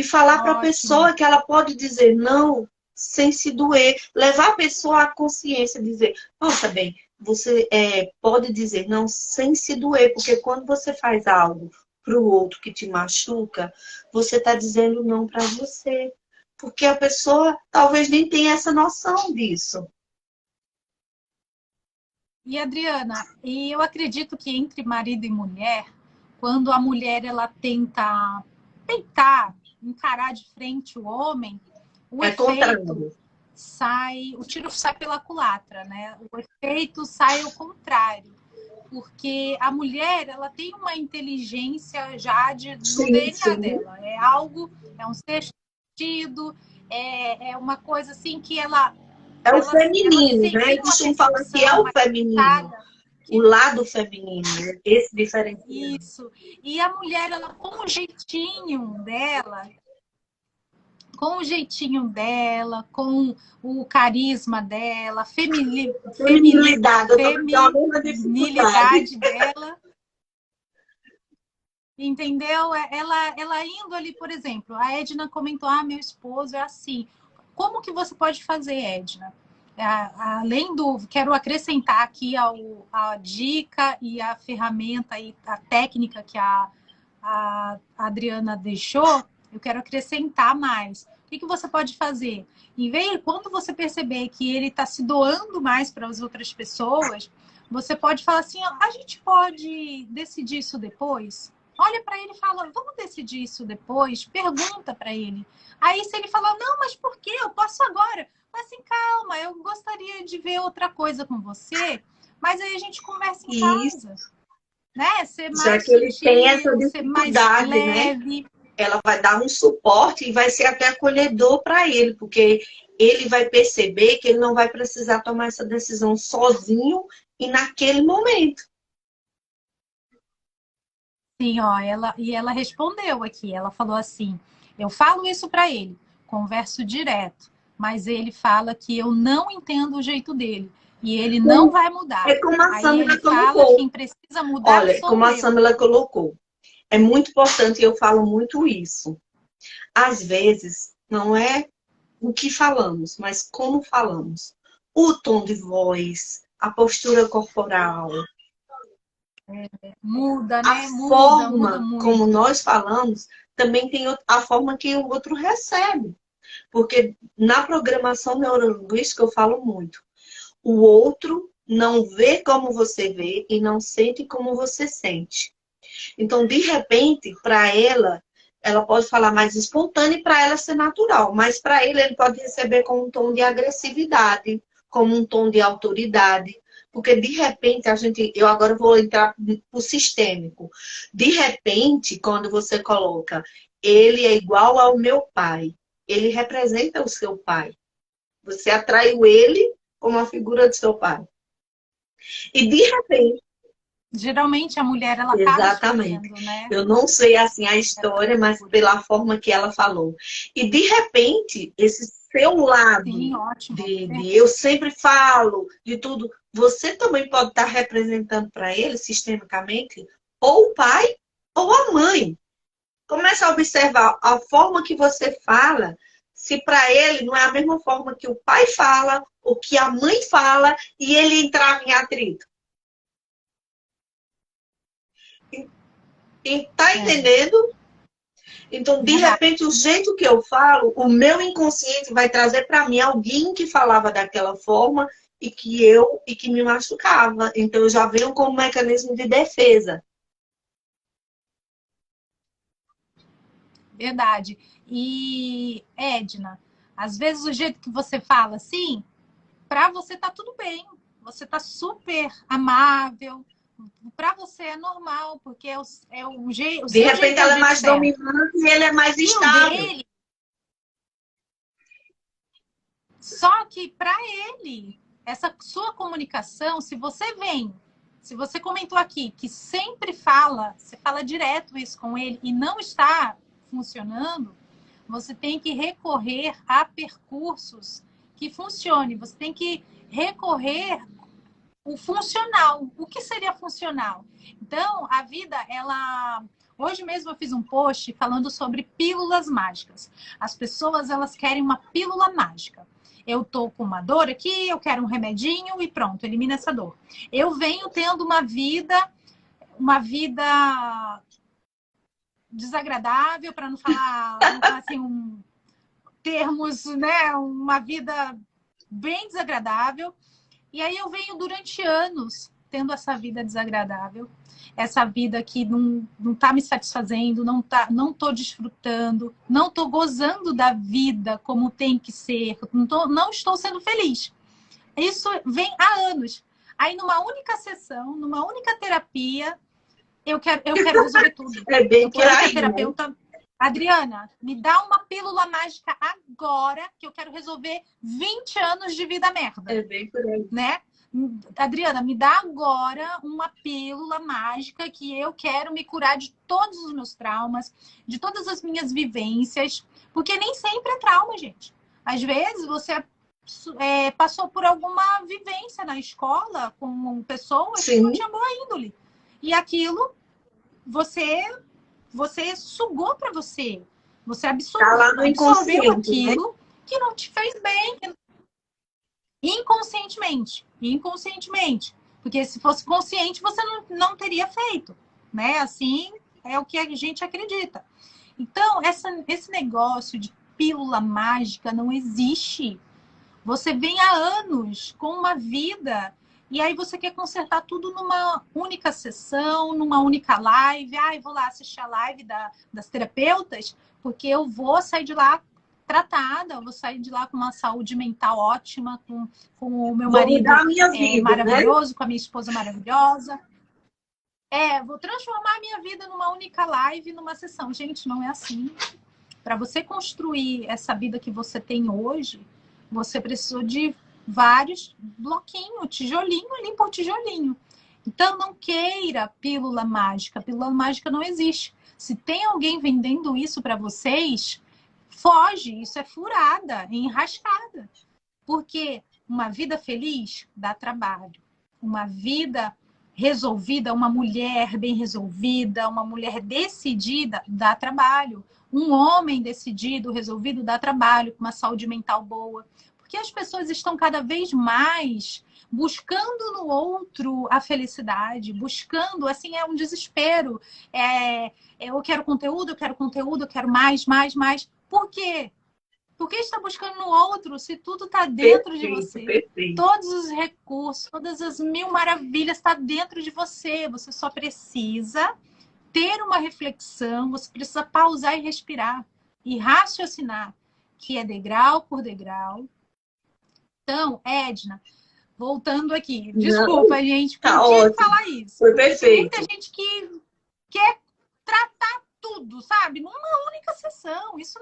falar para a Ótimo. pessoa que ela pode dizer não sem se doer. Levar a pessoa à consciência, dizer, nossa, bem, você pode dizer não sem se doer, porque quando você faz algo para o outro que te machuca, você está dizendo não para você. Porque a pessoa talvez nem tenha essa noção disso. E Adriana, e eu acredito que entre marido e mulher, quando a mulher ela tenta peitar, encarar de frente o homem, o É efeito contrário. sai, o tiro sai pela culatra, né? O efeito sai ao contrário, porque a mulher ela tem uma inteligência já no Sim, DNA sim. dela, é algo, é um sexto sentido, é uma coisa assim que É o ela feminino, né? tem Eu uma costumo falar que é percepção o mais feminino. aguçada. O lado feminino, né? Esse diferencial. Isso. E a mulher, ela com o jeitinho dela, com o carisma dela, Feminilidade, eu também tenho a mesma dificuldade. feminilidade dela, entendeu? Ela indo ali, por exemplo, a Edna comentou: ah, meu esposo é assim. Como que você pode fazer, Edna? Além do. Quero acrescentar aqui a dica e a ferramenta e a técnica que a Adriana deixou, eu quero acrescentar mais. O que você pode fazer? Em vez, quando você perceber que ele está se doando mais para as outras pessoas, você pode falar assim: a gente pode decidir isso depois? Olha para ele e fala: vamos decidir isso depois? Pergunta para ele. Aí, se ele falar: não, mas por quê? Eu posso agora. Mas assim, calma, eu gostaria de ver outra coisa com você, mas aí a gente conversa em E isso, casa, né? Ser já mais que ele tem essa sutil, ser mais dificuldade, né? leve. Ela vai dar um suporte e vai ser até acolhedor para ele, porque ele vai perceber que ele não vai precisar tomar essa decisão sozinho e naquele momento. Sim, ó, ela respondeu aqui, ela falou assim: eu falo isso para ele, converso direto, mas ele fala que eu não entendo o jeito dele e ele não vai mudar. É como a Aí ele Samila fala: colocou. quem precisa mudar Olha, como sou a eu. Samila colocou. É muito importante e eu falo muito isso. Às vezes, não é o que falamos, mas como falamos. O tom de voz, a postura corporal, Muda, a né? Muda forma como muito. nós falamos, também tem a forma que o outro recebe. Porque na programação neurolinguística eu falo muito. O outro não vê como você vê e não sente como você sente. Então, de repente, para ela pode falar mais espontânea e para ela ser natural, mas para ele pode receber com um tom de agressividade, como um tom de autoridade, porque de repente eu agora vou entrar pro sistêmico. De repente, quando você coloca, ele é igual ao meu pai, ele representa o seu pai. Você atraiu ele como a figura do seu pai. E de repente, Geralmente a mulher ela acaba exatamente. escolhendo, né? Eu não sei assim a Essa história, mas figura. pela forma que ela falou. E de repente, esse seu lado Sim, ótimo. de eu sempre falo, de tudo, você também pode estar representando para ele sistemicamente ou o pai ou a mãe. Começa a observar a forma que você fala, se para ele não é a mesma forma que o pai fala, ou que a mãe fala, e ele entrar em atrito. E tá É, entendendo? Então, de verdade. repente, o jeito que eu falo, o meu inconsciente vai trazer para mim alguém que falava daquela forma e que me machucava. Então, eu já venho como mecanismo de defesa. Verdade. E, Edna, às vezes o jeito que você fala assim, para você tá tudo bem. Você tá super amável. Para você é normal, porque o De seu repente, jeito é o ela é jeito mais certo. dominante e ele é mais E o estável. dele Só que para ele, essa sua comunicação, se você comentou aqui que sempre fala, você fala direto isso com ele e não está funcionando, você tem que recorrer a percursos que funcionem. Você tem que recorrer o funcional. O que seria funcional? Então, a vida, ela... Hoje mesmo eu fiz um post falando sobre pílulas mágicas. As pessoas, elas querem uma pílula mágica. Eu tô com uma dor aqui, eu quero um remedinho e pronto, elimina essa dor. Eu venho tendo uma vida desagradável, para não falar assim, termos, né? Uma vida bem desagradável. E aí eu venho durante anos tendo essa vida desagradável, essa vida que não tá me satisfazendo, não tô desfrutando, não tô gozando da vida como tem que ser, não estou sendo feliz. Isso vem há anos. Aí numa única sessão, numa única terapia, eu quero resolver tudo. É bem por aí, terapeuta, Adriana, me dá uma pílula mágica agora, que eu quero resolver 20 anos de vida merda. É bem por aí. Né? Adriana, me dá agora uma pílula mágica que eu quero me curar de todos os meus traumas, de todas as minhas vivências, porque nem sempre é trauma, gente. Às vezes você passou por alguma vivência na escola com pessoas que não tinham boa índole. E aquilo você sugou para você. Você absorveu aquilo, né? Que não te fez bem. Inconscientemente. Porque se fosse consciente, você não teria feito. Né? Assim é o que a gente acredita. Então, esse negócio de pílula mágica não existe. Você vem há anos com uma vida e aí você quer consertar tudo numa única sessão, numa única live. Eu vou lá assistir a live das terapeutas, porque eu vou sair de lá tratada, eu vou sair de lá com uma saúde mental ótima, com o meu marido maravilhoso, né? Com a minha esposa maravilhosa. Vou transformar a minha vida numa única live, numa sessão. Gente, não é assim. Para você construir essa vida que você tem hoje, você precisou de vários bloquinhos, tijolinho ali por tijolinho. Então, não queira pílula mágica. Pílula mágica não existe. Se tem alguém vendendo isso para vocês, foge. Isso é furada, é enrascada. Porque uma vida feliz dá trabalho. Uma vida resolvida, uma mulher bem resolvida, uma mulher decidida, dá trabalho. Um homem decidido, resolvido, dá trabalho, com uma saúde mental boa. Porque as pessoas estão cada vez mais buscando no outro a felicidade, buscando, assim, é um desespero. Eu quero conteúdo, eu quero mais. Por quê? Por que está buscando no outro se tudo está dentro de você? Perfeito. Todos os recursos, todas as mil maravilhas estão dentro de você. Você só precisa ter uma reflexão, você precisa pausar e respirar e raciocinar, que é degrau por degrau. Então, Edna, voltando aqui, desculpa, gente, por falar isso. Foi perfeito. Tem muita gente que quer tratar tudo, sabe? Numa única sessão. Isso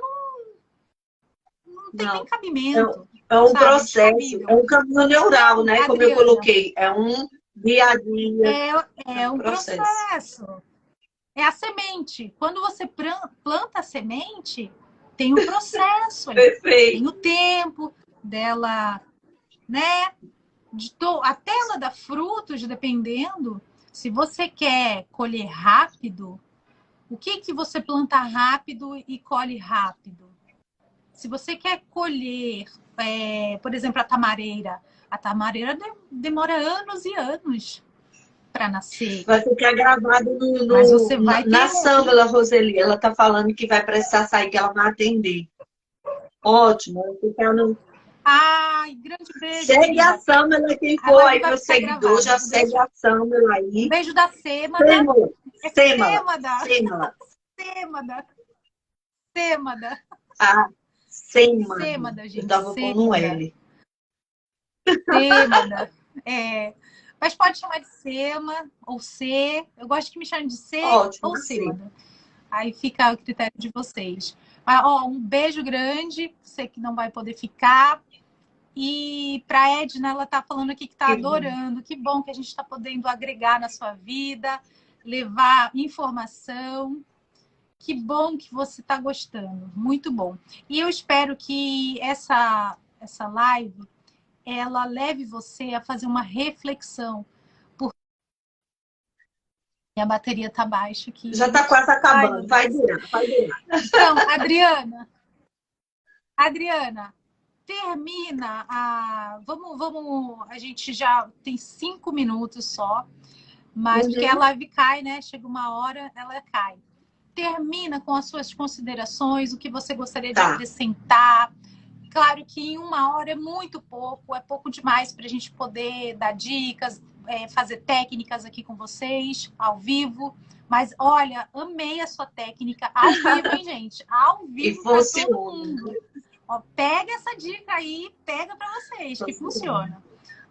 não tem nem cabimento. É um processo, é um caminho neural, né? Como eu coloquei. É um dia a dia. É um processo. É a semente. Quando você planta a semente, tem um processo. Perfeito. Tem o tempo dela, né? Até ela dar frutos, dependendo. Se você quer colher rápido, o que você planta rápido e colhe rápido? Se você quer colher, por exemplo, a tamareira demora anos e anos para nascer. Vai ficar gravado na Sâmela, Roseli. Ela está falando que vai precisar sair, que ela vai atender. Ótimo. Ai, grande beijo. Segue a Sâmela, quem for aí meu seguidor, já segue a Sâmela aí. Beijo da Sêmada. Sêmada. Ah, Sêmada. Sêmada, gente. Eu tava com um L. Sêmada. Mas pode chamar de Sema ou C. Eu gosto que me chamem de C ou Sêmada. Aí fica o critério de vocês. Um beijo grande. Você que não vai poder ficar. E para a Edna, ela está falando aqui que está Que adorando. Que bom que a gente está podendo agregar na sua vida, levar informação. Que bom que você está gostando. Muito bom. E eu espero que essa live ela leve você a fazer uma reflexão. Porque a bateria está baixa aqui, já está gente. quase Ai, meu acabando. Vai Deus. durar, vai durar. Então, Adriana, termina a. Vamos. A gente já tem 5 minutos só, mas porque a Uhum. live cai, né? Chega uma hora, ela cai. Termina com as suas considerações, o que você gostaria de Tá. acrescentar. Claro que em 1 hora é pouco demais para a gente poder dar dicas, fazer técnicas aqui com vocês, ao vivo. Mas olha, amei a sua técnica ao vivo, hein, gente? Ao E vivo para todo funciona. mundo. Ó, pega essa dica aí, pega para vocês, que Funciona. funciona.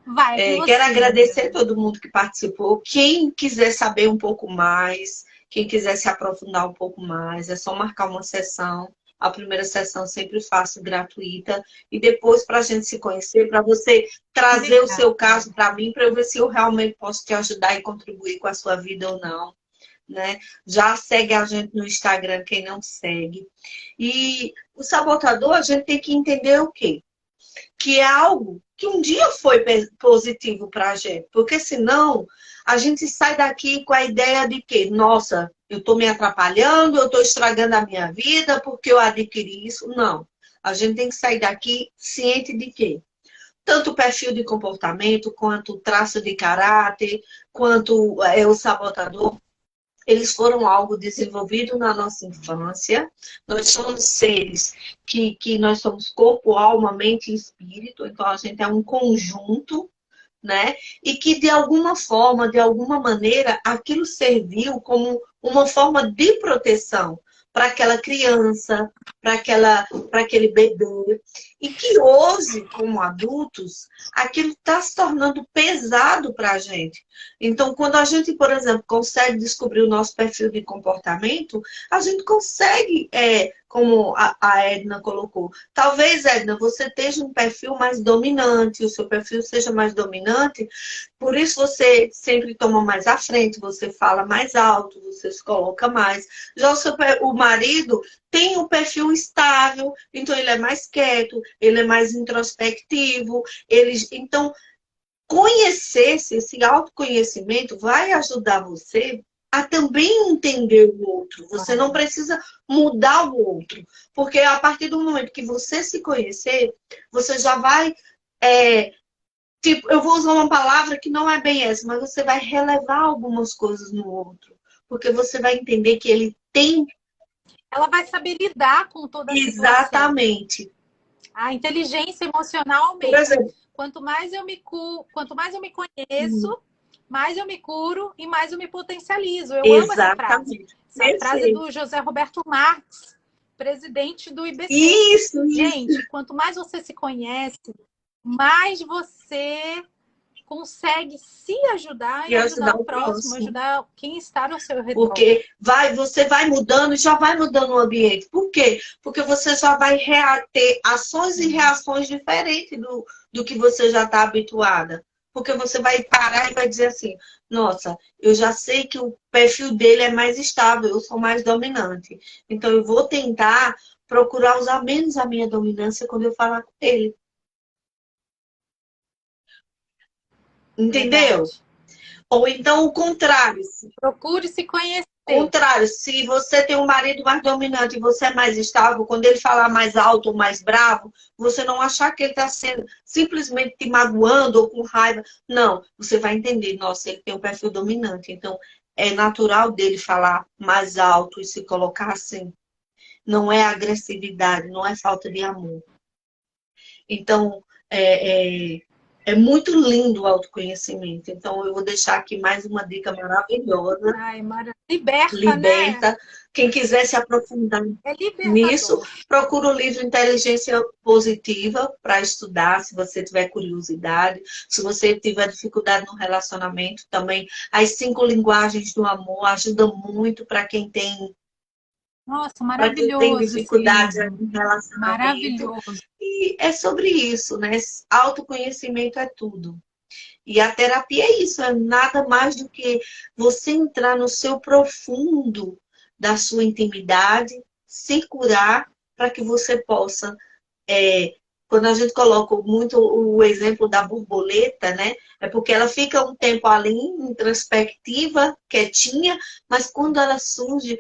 Vai, com Quero você, agradecer a Adriana. todo mundo que participou. Quem quiser saber um pouco mais, quem quiser se aprofundar um pouco mais, é só marcar uma sessão. A primeira sessão eu sempre faço gratuita. E depois, para a gente se conhecer, para você Que trazer o legal. seu caso para mim, para eu ver se eu realmente posso te ajudar e contribuir com a sua vida ou não. Né? Já segue a gente no Instagram, quem não segue. E o sabotador, a gente tem que entender o quê? Que é algo que um dia foi positivo para a gente. Porque senão a gente sai daqui com a ideia de que, nossa, eu estou me atrapalhando, eu estou estragando a minha vida porque eu adquiri isso. Não. A gente tem que sair daqui ciente de que tanto o perfil de comportamento, quanto o traço de caráter, quanto o sabotador, eles foram algo desenvolvido na nossa infância. Nós somos seres que nós somos corpo, alma, mente e espírito. Então, a gente é um conjunto, né? E que, de alguma forma, de alguma maneira, aquilo serviu como uma forma de proteção para aquela criança, para aquele bebê. E que hoje, como adultos, aquilo está se tornando pesado para a gente. Então, quando a gente, por exemplo, consegue descobrir o nosso perfil de comportamento, a gente consegue, como a Edna colocou, talvez, Edna, você esteja um perfil mais dominante, o seu perfil seja mais dominante, por isso você sempre toma mais à frente, você fala mais alto, você se coloca mais. Já o marido tem um perfil estável, então ele é mais quieto, ele é mais introspectivo, então conhecer-se, esse autoconhecimento vai ajudar você a também entender o outro. Você não precisa mudar o outro, porque a partir do momento que você se conhecer, você já vai, tipo, eu vou usar uma palavra que não é bem essa, mas você vai relevar algumas coisas no outro, porque você vai entender que ele tem Ela vai saber lidar com toda a situação. exatamente. A inteligência emocional Por aumenta. exemplo, Quanto mais eu me conheço, mais eu me curo e mais eu me potencializo. Eu amo essa frase. exatamente. Essa frase é Perfeito. do José Roberto Marx, presidente do IBC. Isso. Gente, quanto mais você se conhece, mais você consegue se ajudar E e ajudar ajudar o o próximo, próximo. ajudar quem está ao seu redor. Porque você vai mudando e já vai mudando o ambiente. Por quê? Porque você já vai ter ações e reações diferentes do que você já está habituada. Porque você vai parar e vai dizer assim, nossa, eu já sei que o perfil dele é mais estável, eu sou mais dominante. Então eu vou tentar procurar usar menos a minha dominância quando eu falar com ele. Entendeu? Verdade. Ou então o contrário. Procure se conhecer. Contrário, se você tem um marido mais dominante e você é mais estável, quando ele falar mais alto ou mais bravo, você não achar que ele está sendo simplesmente te magoando ou com raiva. Não, você vai entender, nossa, ele tem um perfil dominante. Então, é natural dele falar mais alto e se colocar assim. Não é agressividade, não é falta de amor. Então, é muito lindo o autoconhecimento. Então, eu vou deixar aqui mais uma dica maravilhosa. Ai, maravilha. Liberta, né? Liberta. Quem quiser se aprofundar É nisso, libertador. procura o livro Inteligência Positiva para estudar, se você tiver curiosidade. Se você tiver dificuldade no relacionamento também, as 5 linguagens do amor ajudam muito para quem tem Nossa, para quem tem maravilhoso esse dificuldade livro. em relacionamento. Maravilhoso. E é sobre isso, né? Autoconhecimento é tudo. E a terapia é isso, é nada mais do que você entrar no seu profundo da sua intimidade, se curar, para que você possa quando a gente coloca muito o exemplo da borboleta, né? É porque ela fica um tempo ali introspectiva, quietinha, mas quando ela surge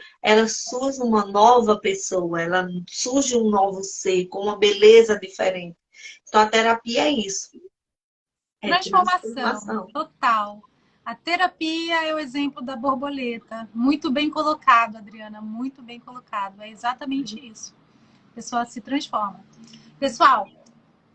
uma nova pessoa, ela surge um novo ser, com uma beleza diferente. Então a terapia é isso, é Transformação, transformação. total. A terapia é o exemplo da borboleta. Muito bem colocado, Adriana, muito bem colocado. É exatamente isso. A pessoa se transforma. Pessoal,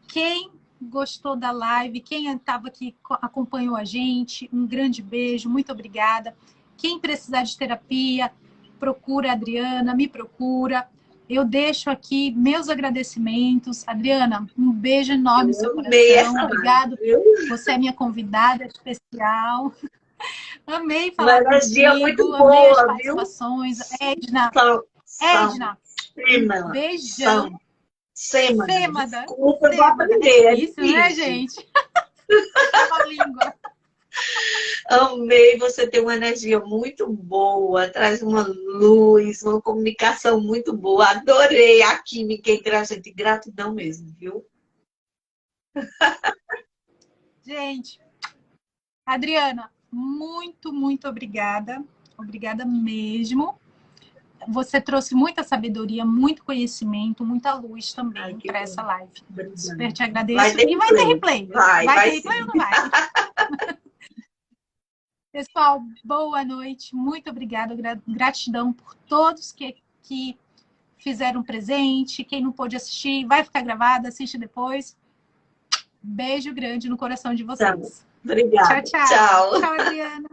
quem gostou da live, quem estava aqui, acompanhou a gente, um grande beijo, muito obrigada. Quem precisar de terapia, procura a Adriana, me procura. Eu deixo aqui meus agradecimentos. Adriana, um beijo enorme no seu Eu amei coração. essa live, Obrigado. viu? Você é minha convidada especial. Amei Uma falar energia muito contigo, amei as boa, viu? participações. Edna, São, Edna, um sêmala, beijão. são, sêmala, Sêmada, desculpa, eu vou sêmada. É aprender, é difícil, né, difícil. gente? Trava a língua. Amei, você tem uma energia muito boa, traz uma luz, uma comunicação muito boa. Adorei a química entre a gente. Gratidão mesmo, viu? Gente, Adriana, muito, muito obrigada. Obrigada mesmo. Você trouxe muita sabedoria, muito conhecimento, muita luz Ai, também que para bom. essa live. Super Obrigada. te Vai agradeço. ter E vai ter replay. replay. Vai Vai ter replay ou sim. não vai? Pessoal, boa noite. Muito obrigada. Gratidão por todos que fizeram presente. Quem não pôde assistir, vai ficar gravado, assiste depois. Beijo grande no coração de Tá. vocês. Tchau, Obrigada. tchau. Tchau. Tchau, Adriana.